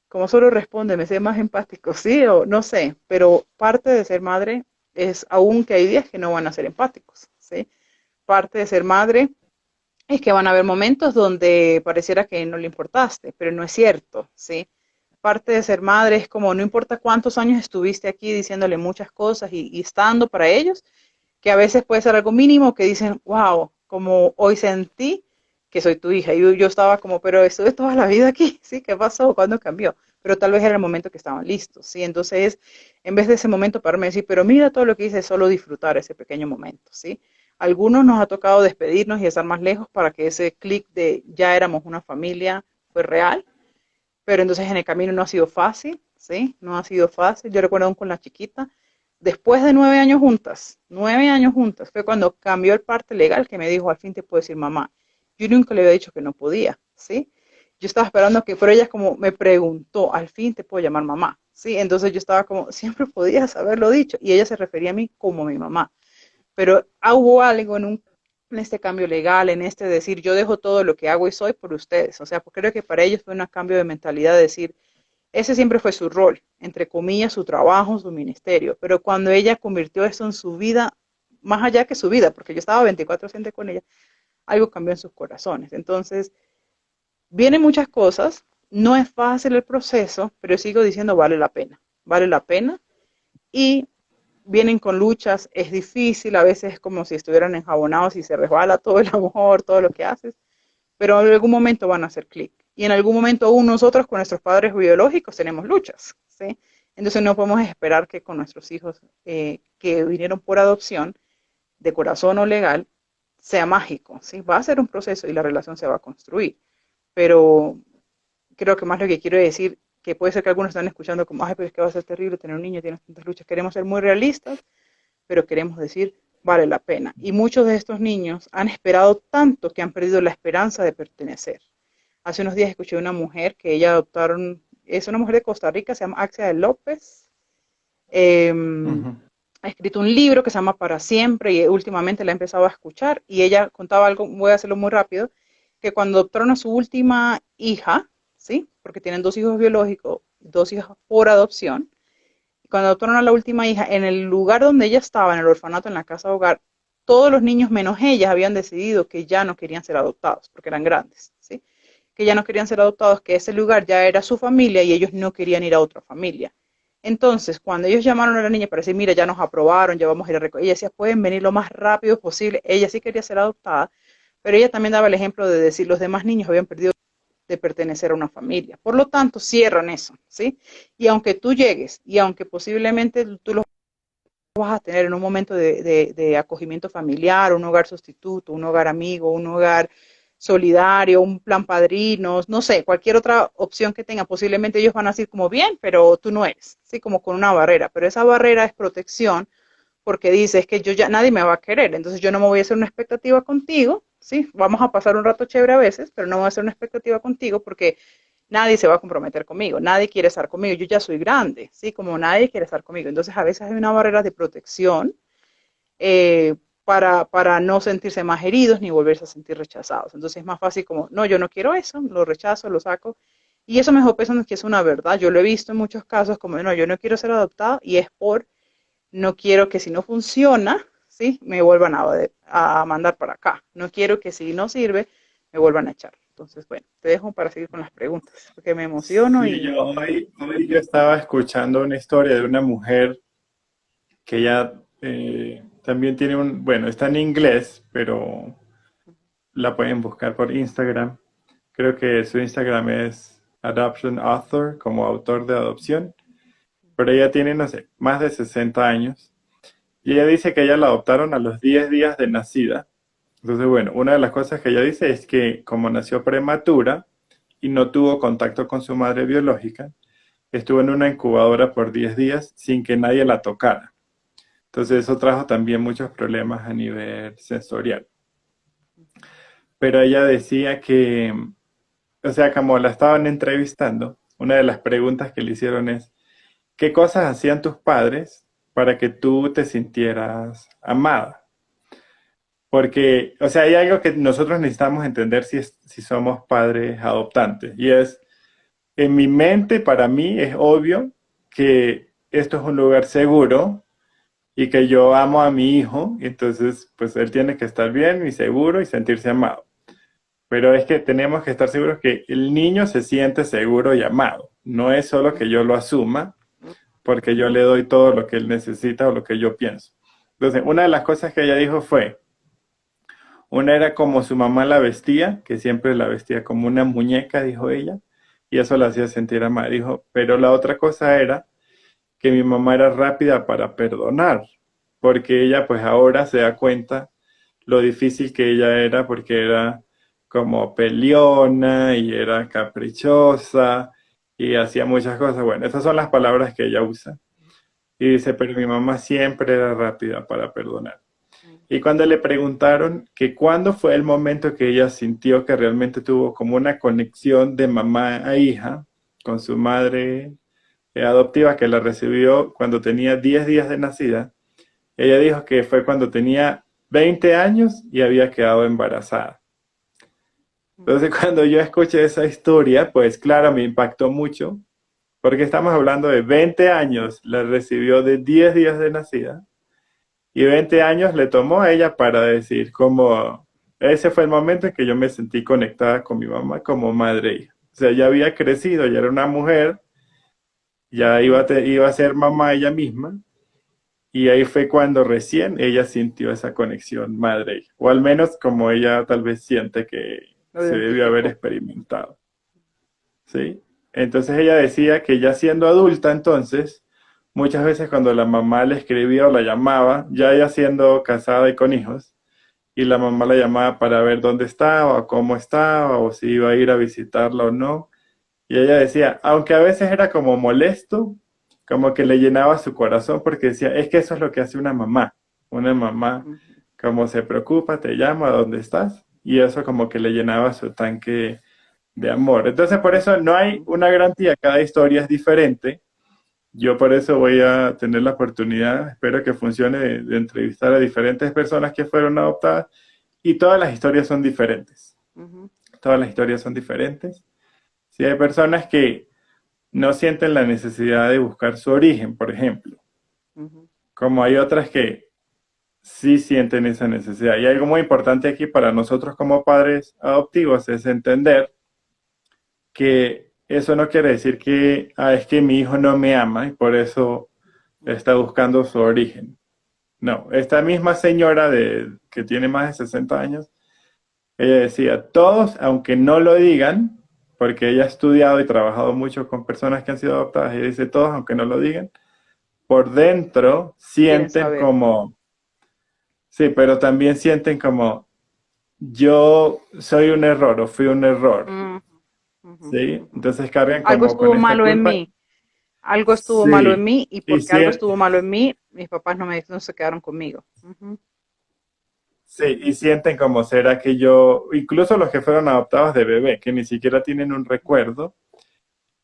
como solo responde, me sé más empático, sí o no sé, pero parte de ser madre es, aún que hay días que no van a ser empáticos, ¿sí? Parte de ser madre es que van a haber momentos donde pareciera que no le importaste, pero no es cierto, ¿sí? Parte de ser madre es como no importa cuántos años estuviste aquí diciéndole muchas cosas y estando para ellos, que a veces puede ser algo mínimo que dicen, wow, como hoy sentí que soy tu hija. Y yo estaba como, pero estuve toda la vida aquí, ¿sí? ¿Qué pasó? ¿Cuándo cambió? Pero tal vez era el momento que estaban listos, ¿sí? Entonces, en vez de ese momento para decir, pero mira todo lo que hice, solo disfrutar ese pequeño momento, ¿sí? Algunos nos ha tocado despedirnos y estar más lejos para que ese clic de ya éramos una familia fue real, pero entonces en el camino no ha sido fácil, ¿sí? No ha sido fácil. Yo recuerdo aún con la chiquita, después de 9 años juntas, fue cuando cambió el parte legal que me dijo, al fin te puedo decir mamá. yo nunca le había dicho que no podía, ¿sí? Yo estaba esperando que, pero ella como me preguntó, al fin te puedo llamar mamá, ¿sí? Entonces yo estaba como, siempre podías haberlo dicho, y ella se refería a mí como mi mamá, pero hubo algo en este cambio legal, en este decir, yo dejo todo lo que hago y soy por ustedes, o sea, porque creo que para ellos fue un cambio de mentalidad de decir, ese siempre fue su rol, entre comillas, su trabajo, su ministerio, pero cuando ella convirtió eso en su vida, más allá que su vida, porque yo estaba 24/7 con ella, algo cambió en sus corazones. Entonces, vienen muchas cosas, no es fácil el proceso, pero sigo diciendo vale la pena y vienen con luchas, es difícil, a veces es como si estuvieran enjabonados y se resbala todo el amor, todo lo que haces, pero en algún momento van a hacer clic. Y en algún momento aún nosotros con nuestros padres biológicos tenemos luchas, ¿sí? Entonces no podemos esperar que con nuestros hijos que vinieron por adopción, de corazón o legal, sea mágico, ¿sí? Va a ser un proceso y la relación se va a construir. Pero creo que más lo que quiero decir, que puede ser que algunos están escuchando como, ay, pero es que va a ser terrible tener un niño, tienes tantas luchas. Queremos ser muy realistas, pero queremos decir, vale la pena. Y muchos de estos niños han esperado tanto que han perdido la esperanza de pertenecer. Hace unos días escuché una mujer que ella adoptaron, es una mujer de Costa Rica, se llama Axia de López. Eh, Ujú. ha escrito un libro que se llama Para Siempre y últimamente la he empezado a escuchar y ella contaba algo, voy a hacerlo muy rápido, que cuando adoptaron a su última hija, ¿sí? Porque tienen dos hijos biológicos, dos hijas por adopción, cuando adoptaron a la última hija, en el lugar donde ella estaba, en el orfanato, en la casa hogar, todos los niños menos ella habían decidido que ya no querían ser adoptados, porque eran grandes, ¿sí? Que ya no querían ser adoptados, que ese lugar ya era su familia y ellos no querían ir a otra familia. Entonces, cuando ellos llamaron a la niña para decir, mira, ya nos aprobaron, ya vamos a ir a recoger, ella decía, pueden venir lo más rápido posible. Ella sí quería ser adoptada, pero ella también daba el ejemplo de decir, los demás niños habían perdido de pertenecer a una familia. Por lo tanto, cierran eso, ¿sí? Y aunque tú llegues, y aunque posiblemente tú los vas a tener en un momento de acogimiento familiar, un hogar sustituto, un hogar amigo, un hogar solidario, un plan padrinos, no sé, cualquier otra opción que tenga, posiblemente ellos van a decir como bien, pero tú no eres, sí, como con una barrera, pero esa barrera es protección porque dices que yo ya nadie me va a querer, entonces yo no me voy a hacer una expectativa contigo, sí, vamos a pasar un rato chévere a veces, pero no voy a hacer una expectativa contigo porque nadie se va a comprometer conmigo, nadie quiere estar conmigo, yo ya soy grande, ¿sí? Como nadie quiere estar conmigo. Entonces a veces hay una barrera de protección eh, para no sentirse más heridos ni volverse a sentir rechazados. Entonces es más fácil como, no, yo no quiero eso, lo rechazo, lo saco. Y eso mejor pensando que es una verdad. Yo lo he visto en muchos casos como, no, yo no quiero ser adoptado y es por, no quiero que si no funciona, ¿sí? Me vuelvan a mandar para acá. No quiero que si no sirve, me vuelvan a echar. Entonces, bueno, te dejo para seguir con las preguntas, porque me emociono Sí, y hoy yo estaba escuchando una historia de una mujer que ella también tiene bueno, está en inglés, pero la pueden buscar por Instagram. Creo que su Instagram es Adoption Author, como autor de adopción, pero ella tiene, no sé, más de 60 años. Y ella dice que ella la adoptaron a los 10 días de nacida. Entonces, bueno, una de las cosas que ella dice es que como nació prematura y no tuvo contacto con su madre biológica, estuvo en una incubadora por 10 días sin que nadie la tocara. Entonces eso trajo también muchos problemas a nivel sensorial. Pero ella decía que, o sea, como la estaban entrevistando, una de las preguntas que le hicieron es, ¿qué cosas hacían tus padres para que tú te sintieras amada? Porque, o sea, hay algo que nosotros necesitamos entender si somos padres adoptantes. Y es, en mi mente, para mí, es obvio que esto es un lugar seguro y que yo amo a mi hijo. Y entonces, pues él tiene que estar bien y seguro y sentirse amado. Pero es que tenemos que estar seguros que el niño se siente seguro y amado. No es solo que yo lo asuma, porque yo le doy todo lo que él necesita o lo que yo pienso. Entonces, una de las cosas que ella dijo fue, una era como su mamá la vestía, que siempre la vestía como una muñeca, dijo ella, y eso la hacía sentir amada. Dijo, pero la otra cosa era que mi mamá era rápida para perdonar, porque ella pues ahora se da cuenta lo difícil que ella era, porque era como peleona y era caprichosa y hacía muchas cosas. Bueno, esas son las palabras que ella usa. Y dice, pero mi mamá siempre era rápida para perdonar. Y cuando le preguntaron que cuándo fue el momento que ella sintió que realmente tuvo como una conexión de mamá a hija con su madre adoptiva que la recibió cuando tenía 10 días de nacida, ella dijo que fue cuando tenía 20 años y había quedado embarazada. Entonces, cuando yo escuché esa historia, pues claro, me impactó mucho, porque estamos hablando de 20 años, la recibió de 10 días de nacida, y 20 años le tomó a ella para decir como, ese fue el momento en que yo me sentí conectada con mi mamá como madre e hija. O sea, ya había crecido, ya era una mujer, ya iba a ser mamá ella misma, y ahí fue cuando recién ella sintió esa conexión madre-hija, o al menos como ella tal vez siente que Lo se debió haber identificó. experimentado, ¿sí? Entonces ella decía que ya siendo adulta entonces, muchas veces cuando la mamá le escribía o la llamaba, ya ella siendo casada y con hijos, y la mamá la llamaba para ver dónde estaba, cómo estaba, o si iba a ir a visitarla o no, y ella decía, aunque a veces era como molesto, como que le llenaba su corazón porque decía, es que eso es lo que hace una mamá Ujú. como se preocupa, te llama, ¿dónde estás? Y eso como que le llenaba su tanque de amor. Entonces por eso no hay Ujú. una garantía, cada historia es diferente. Yo por eso voy a tener la oportunidad, espero que funcione, de entrevistar a diferentes personas que fueron adoptadas y todas las historias son diferentes. Ujú. Todas las historias son diferentes. Si hay personas que no sienten la necesidad de buscar su origen, por ejemplo, Ujú. como hay otras que sí sienten esa necesidad. Y algo muy importante aquí para nosotros como padres adoptivos es entender que eso no quiere decir que es que mi hijo no me ama y por eso está buscando su origen. No, esta misma señora que tiene más de 60 años, ella decía, todos, aunque no lo digan, porque ella ha estudiado y trabajado mucho con personas que han sido adoptadas, ella dice, todos, aunque no lo digan, por dentro Quieren sienten saber. como, sí, pero también sienten como, yo soy un error o fui un error, Ujú. Ujú. ¿sí? Ujú. Entonces cargan Algo como con estuvo esta malo en culpa. mí. Algo estuvo malo en Sí, mí y y porque algo estuvo malo en mí, mis papás no se quedaron conmigo. Ujú. sí, y sienten como será que yo, incluso los que fueron adoptados de bebé, que ni siquiera tienen un recuerdo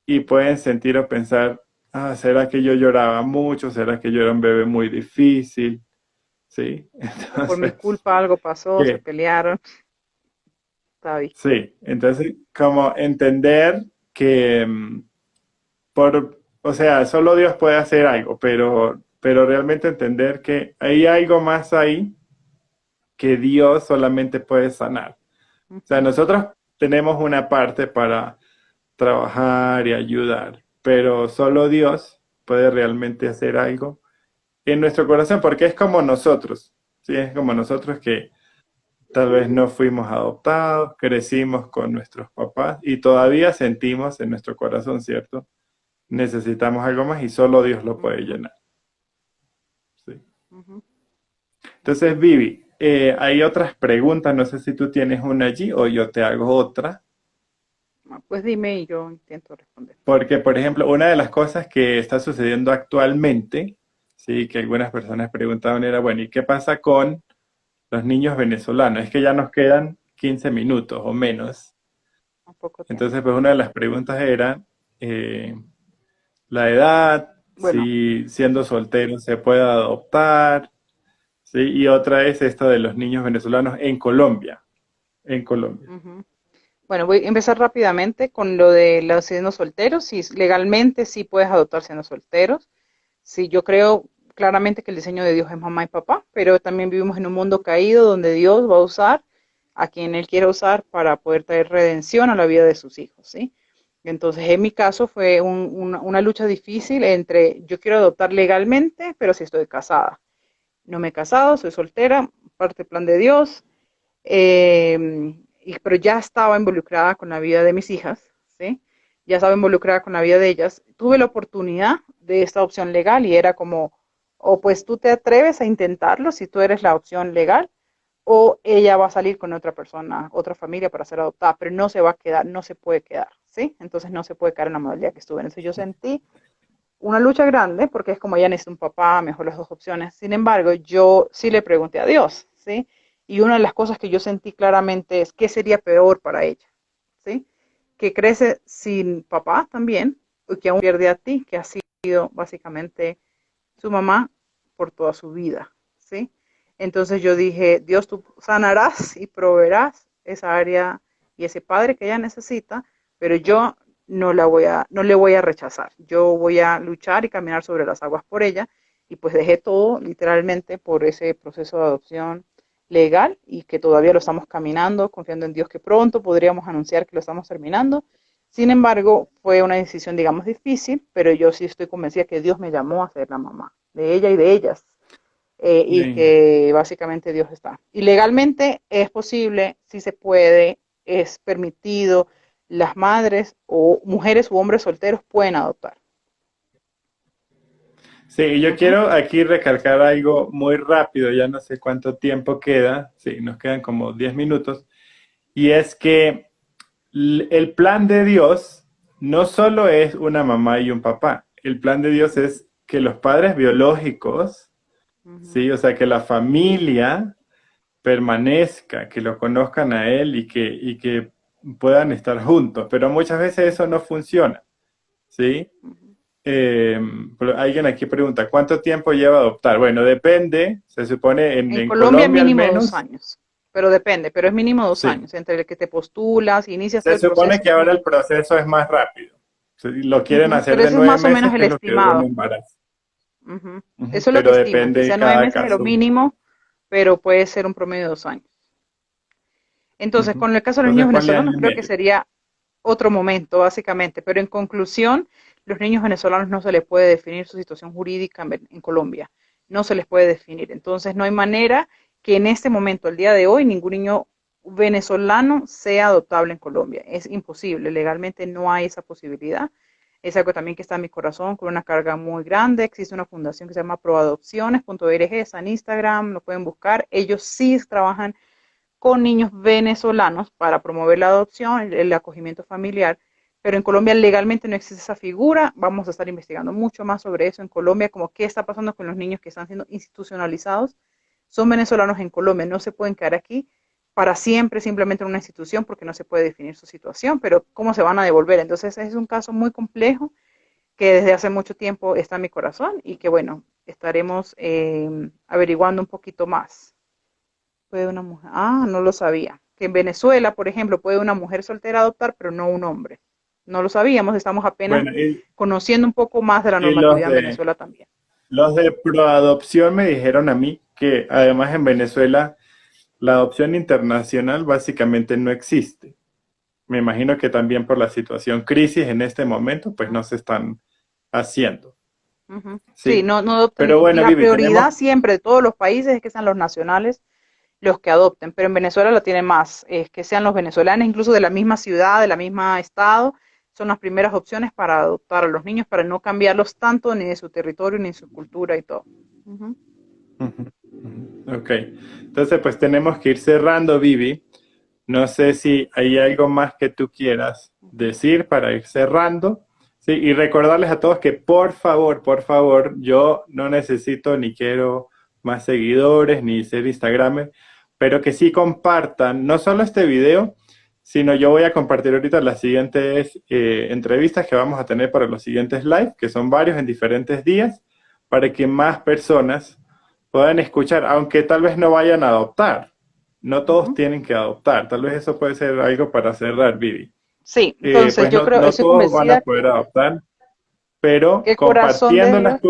y pueden sentir o pensar, será que yo lloraba mucho, será que yo era un bebé muy difícil, ¿sí? O por mi Entonces, culpa algo pasó, se ¿qué? pelearon. Está bien. Sí, entonces como entender que o sea, solo Dios puede hacer algo, pero realmente entender que hay algo más ahí que Dios solamente puede sanar. O sea, Ujú. nosotros tenemos una parte para trabajar y ayudar, pero solo Dios puede realmente hacer algo en nuestro corazón, porque es como nosotros, ¿sí? Es como nosotros que tal vez no fuimos adoptados, crecimos con nuestros papás y todavía sentimos en nuestro corazón, ¿cierto? Necesitamos algo más y solo Dios lo puede Ujú. llenar. ¿Sí? Ujú. Entonces, Vivi, hay otras preguntas, no sé si tú tienes una allí o yo te hago otra, Pues dime y yo intento responder. porque, por ejemplo, una de las cosas que está sucediendo actualmente, sí, que algunas personas preguntaban era, bueno, ¿y qué pasa con los niños venezolanos? Es que ya nos quedan 15 minutos o menos. Un poco tiempo. Entonces, pues una de las preguntas era eh, la edad, Bueno, si siendo soltero se puede adoptar, ¿sí? Y otra es esta de los niños venezolanos en Colombia, en Colombia. ujú. Bueno, voy a empezar rápidamente con lo de los siendo solteros. Si legalmente sí puedes adoptar siendo solteros. Sí, yo creo claramente que el diseño de Dios es mamá y papá, pero también vivimos en un mundo caído donde Dios va a usar a quien Él quiera usar para poder traer redención a la vida de sus hijos, ¿sí? Entonces, en mi caso fue una lucha difícil entre yo quiero adoptar legalmente, pero si estoy casada. No me he casado, soy soltera, parte del plan de Dios, pero ya estaba involucrada con la vida de mis hijas, ¿sí? Ya estaba involucrada con la vida de ellas. Tuve la oportunidad de esta opción legal y era como, o pues tú te atreves a intentarlo si tú eres la opción legal, o ella va a salir con otra persona, otra familia para ser adoptada, pero no se va a quedar, no se puede quedar, ¿sí? Entonces no se puede quedar en la modalidad que estuve. Entonces yo sentí una lucha grande porque es como ella necesita un papá, mejor las dos opciones. Sin embargo, yo sí le pregunté a Dios, ¿sí? Y una de las cosas que yo sentí claramente es qué sería peor para ella, ¿sí? Que crece sin papá también, y que aún pierde a ti, que ha sido básicamente su mamá por toda su vida, ¿sí? Entonces yo dije, Dios, tú sanarás y proveerás esa área y ese padre que ella necesita, pero yo no le voy a rechazar. Yo voy a luchar y caminar sobre las aguas por ella. Y pues dejé todo literalmente por ese proceso de adopción legal y que todavía lo estamos caminando, confiando en Dios que pronto podríamos anunciar que lo estamos terminando. Sin embargo, fue una decisión, digamos, difícil, pero yo sí estoy convencida que Dios me llamó a ser la mamá de ella y de ellas, y Sí. que básicamente Dios está. Y legalmente es posible, si se puede, es permitido, las madres o mujeres u hombres solteros pueden adoptar. Sí, y yo Ujú. quiero aquí recalcar algo muy rápido, ya no sé cuánto tiempo queda, sí, nos quedan como 10 minutos, y es que el plan de Dios no solo es una mamá y un papá, el plan de Dios es que los padres biológicos, Ujú. sí, o sea, que la familia permanezca, que lo conozcan a él y que puedan estar juntos, pero muchas veces eso no funciona, ¿sí? Ujú. Eh, pero alguien aquí pregunta, ¿cuánto tiempo lleva adoptar? Bueno, depende, se supone En en Colombia Colombia al mínimo dos menos, años, pero depende, pero es mínimo dos sí, años, entre el que te postulas, inicias todo se el supone proceso, que ahora el proceso es más rápido. Sí, lo quieren ujú, hacer pero de ese es nueve más o menos meses, el que es lo que dura un estimado. embarazo. Ujú. Ujú, Eso es lo que pero estiman, que depende de sea nueve cada meses es lo caso. mínimo, pero puede ser un promedio de 2 años. Entonces, Ujú. con el caso de los Entonces niños ponle año venezolanos, y creo que medio. sería otro momento, básicamente. Pero en conclusión, los niños venezolanos no se les puede definir su situación jurídica en Colombia. No se les puede definir. Entonces, no hay manera que en este momento, el día de hoy, ningún niño venezolano sea adoptable en Colombia. Es imposible. Legalmente no hay esa posibilidad. Es algo también que está en mi corazón con una carga muy grande. Existe una fundación que se llama proadopciones.org, está en Instagram, lo pueden buscar. Ellos sí trabajan con niños venezolanos para promover la adopción, el acogimiento familiar, pero en Colombia legalmente no existe esa figura. Vamos a estar investigando mucho más sobre eso en Colombia, como qué está pasando con los niños que están siendo institucionalizados. Son venezolanos en Colombia, no se pueden quedar aquí para siempre simplemente en una institución porque no se puede definir su situación, pero cómo se van a devolver. Entonces es un caso muy complejo que desde hace mucho tiempo está en mi corazón y que bueno, estaremos averiguando un poquito más. Puede una mujer. Ah, no lo sabía. Que en Venezuela, por ejemplo, puede una mujer soltera adoptar, pero no un hombre. No lo sabíamos, estamos apenas Bueno, conociendo un poco más de la y normatividad en Venezuela también. los de proadopción me dijeron a mí que además en Venezuela la adopción internacional básicamente no existe. Me imagino que también por la situación crisis en este momento, pues no se están haciendo. Ujú. Sí, Sí. no, no adoptan. Pero bueno, La Vivi, prioridad tenemos, siempre de todos los países es que sean los nacionales los que adopten, pero en Venezuela la tienen más, es que sean los venezolanos, incluso de la misma ciudad, de la misma estado, son las primeras opciones para adoptar a los niños, para no cambiarlos tanto ni de su territorio ni de su cultura y todo. Ujú. ujú, ujú. Ok, entonces pues tenemos que ir cerrando, Vivi. No sé si hay algo más que tú quieras decir para ir cerrando. Sí, y recordarles a todos que por favor, yo no necesito ni quiero más seguidores ni ser Instagramer, pero que sí compartan no solo este video, sino yo voy a compartir ahorita las siguientes entrevistas que vamos a tener para los siguientes live, que son varios en diferentes días, para que más personas puedan escuchar, aunque tal vez no vayan a adoptar. No todos Ujú. tienen que adoptar. Tal vez eso puede ser algo para cerrar, Vivi. Sí, entonces Pues yo no, creo, no estoy todos van a convencida poder adoptar, pero que corazón de Dios.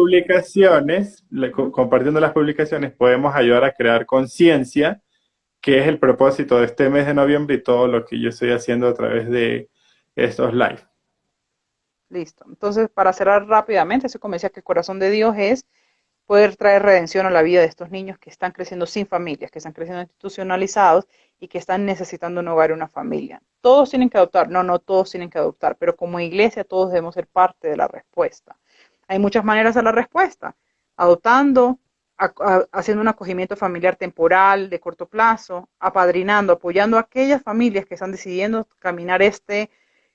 Ujú. compartiendo las publicaciones podemos ayudar a crear conciencia, que es el propósito de este mes de noviembre y todo lo que yo estoy haciendo a través de estos live. Listo. Entonces, para cerrar rápidamente, estoy convencida que el corazón de Dios es poder traer redención a la vida de estos niños que están creciendo sin familias, que están creciendo institucionalizados y que están necesitando un hogar y una familia. Todos tienen que adoptar, no, no todos tienen que adoptar, pero como iglesia todos debemos ser parte de la respuesta. Hay muchas maneras a la respuesta, adoptando, haciendo un acogimiento familiar temporal, de corto plazo, apadrinando, apoyando a aquellas familias que están decidiendo caminar este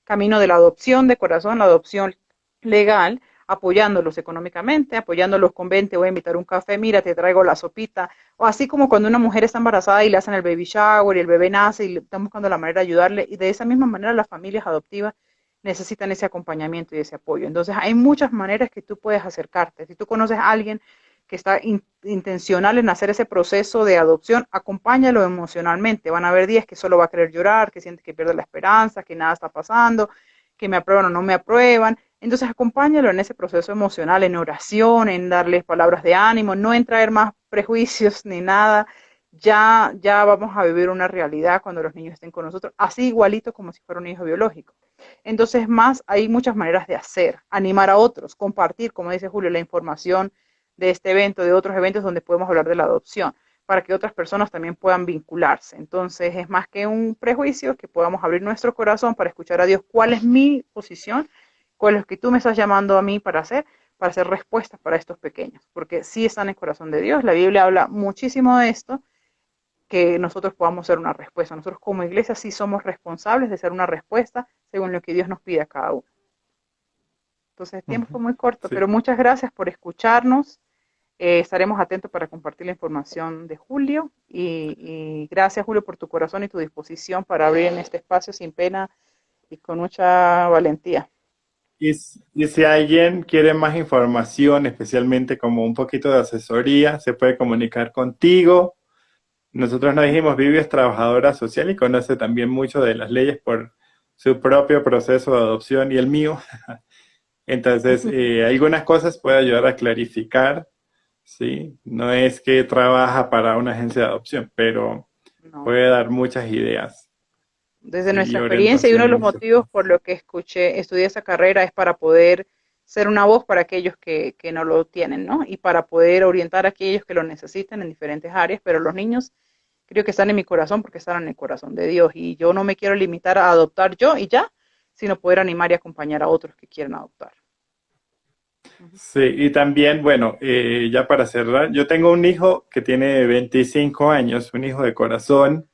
camino de la adopción de corazón, la adopción legal, apoyándolos económicamente, apoyándolos con 20, voy a invitar un café, mira, te traigo la sopita, o así como cuando una mujer está embarazada y le hacen el baby shower y el bebé nace y le están buscando la manera de ayudarle, y de esa misma manera las familias adoptivas necesitan ese acompañamiento y ese apoyo. Entonces hay muchas maneras que tú puedes acercarte. Si tú conoces a alguien que está intencional en hacer ese proceso de adopción, acompáñalo emocionalmente. Van a haber días que solo va a querer llorar, que siente que pierde la esperanza, que nada está pasando, que me aprueban o no me aprueban. Entonces acompáñalo en ese proceso emocional, en oración, en darles palabras de ánimo, no en traer más prejuicios ni nada. Ya vamos a vivir una realidad cuando los niños estén con nosotros, así igualito como si fuera un hijo biológico. Entonces, más, hay muchas maneras de hacer, animar a otros, compartir, como dice Julio, la información de este evento, de otros eventos donde podemos hablar de la adopción, para que otras personas también puedan vincularse. Entonces, es más que un prejuicio, que podamos abrir nuestro corazón para escuchar a Dios cuál es mi posición, cuál es lo que tú me estás llamando a mí para hacer respuestas para estos pequeños, porque sí están en el corazón de Dios. La Biblia habla muchísimo de esto, que nosotros podamos ser una respuesta. Nosotros como iglesia sí somos responsables de ser una respuesta según lo que Dios nos pide a cada uno. Entonces el tiempo fue Ujú. muy corto, Sí. pero muchas gracias por escucharnos. Estaremos atentos para compartir la información de Julio y gracias Julio por tu corazón y tu disposición para abrir en este espacio sin pena y con mucha valentía. Y si alguien quiere más información, especialmente como un poquito de asesoría, se puede comunicar contigo. Nosotros nos dijimos, Vivi es trabajadora social y conoce también mucho de las leyes por su propio proceso de adopción y el mío. Entonces, algunas cosas puede ayudar a clarificar, ¿sí? No es que trabaja para una agencia de adopción, pero No. puede dar muchas ideas, Desde ¿sí? Y nuestra experiencia y uno de orientación los en estos motivos casos. por lo que estudié esa carrera es para poder ser una voz para aquellos que no lo tienen, ¿no? Y para poder orientar a aquellos que lo necesiten en diferentes áreas, pero los niños creo que están en mi corazón porque están en el corazón de Dios y yo no me quiero limitar a adoptar yo y ya, sino poder animar y acompañar a otros que quieren adoptar. Ujú. Sí, y también, bueno, ya para cerrar, yo tengo un hijo que tiene 25 años, un hijo de corazón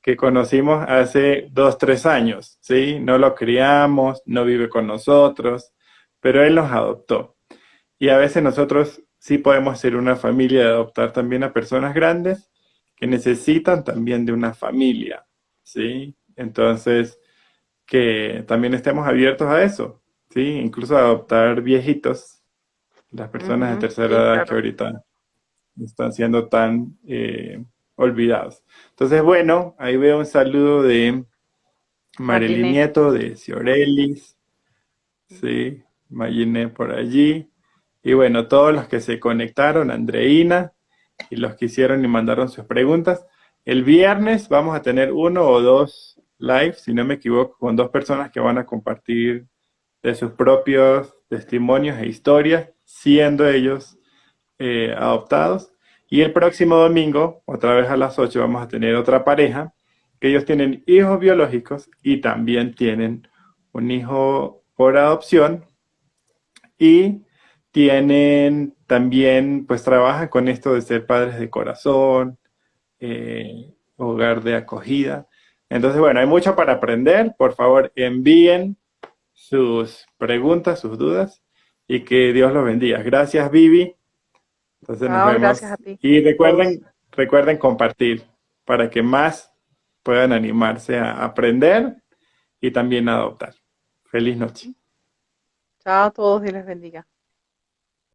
que conocimos hace 2, 3 años, ¿sí? No lo criamos, no vive con nosotros, pero él nos adoptó. Y a veces nosotros sí podemos ser una familia de adoptar también a personas grandes que necesitan también de una familia, ¿sí? Entonces, que también estemos abiertos a eso, ¿sí? Incluso a adoptar viejitos, las personas de Ujú, tercera sí, edad que claro. ahorita están siendo tan olvidados. Entonces, bueno, ahí veo un saludo de Marilyn Marlene. Nieto, de Ciorelis, sí, Maginé por allí. Y bueno, todos los que se conectaron, Andreina, y los que hicieron y mandaron sus preguntas. El viernes vamos a tener 1 o 2 live, si no me equivoco, con 2 personas que van a compartir de sus propios testimonios e historias, siendo ellos adoptados. Y el próximo domingo, otra vez a las 8, vamos a tener otra pareja, que ellos tienen hijos biológicos y también tienen un hijo por adopción y tienen también, pues trabajan con esto de ser padres de corazón, hogar de acogida. Entonces, bueno, hay mucho para aprender. Por favor, envíen sus preguntas, sus dudas y que Dios los bendiga. Gracias, Vivi. Entonces nos Chao, gracias a vemos. ti, Y a todos. recuerden compartir para que más puedan animarse a aprender y también a adoptar. Feliz noche. Chao a todos, Dios les bendiga.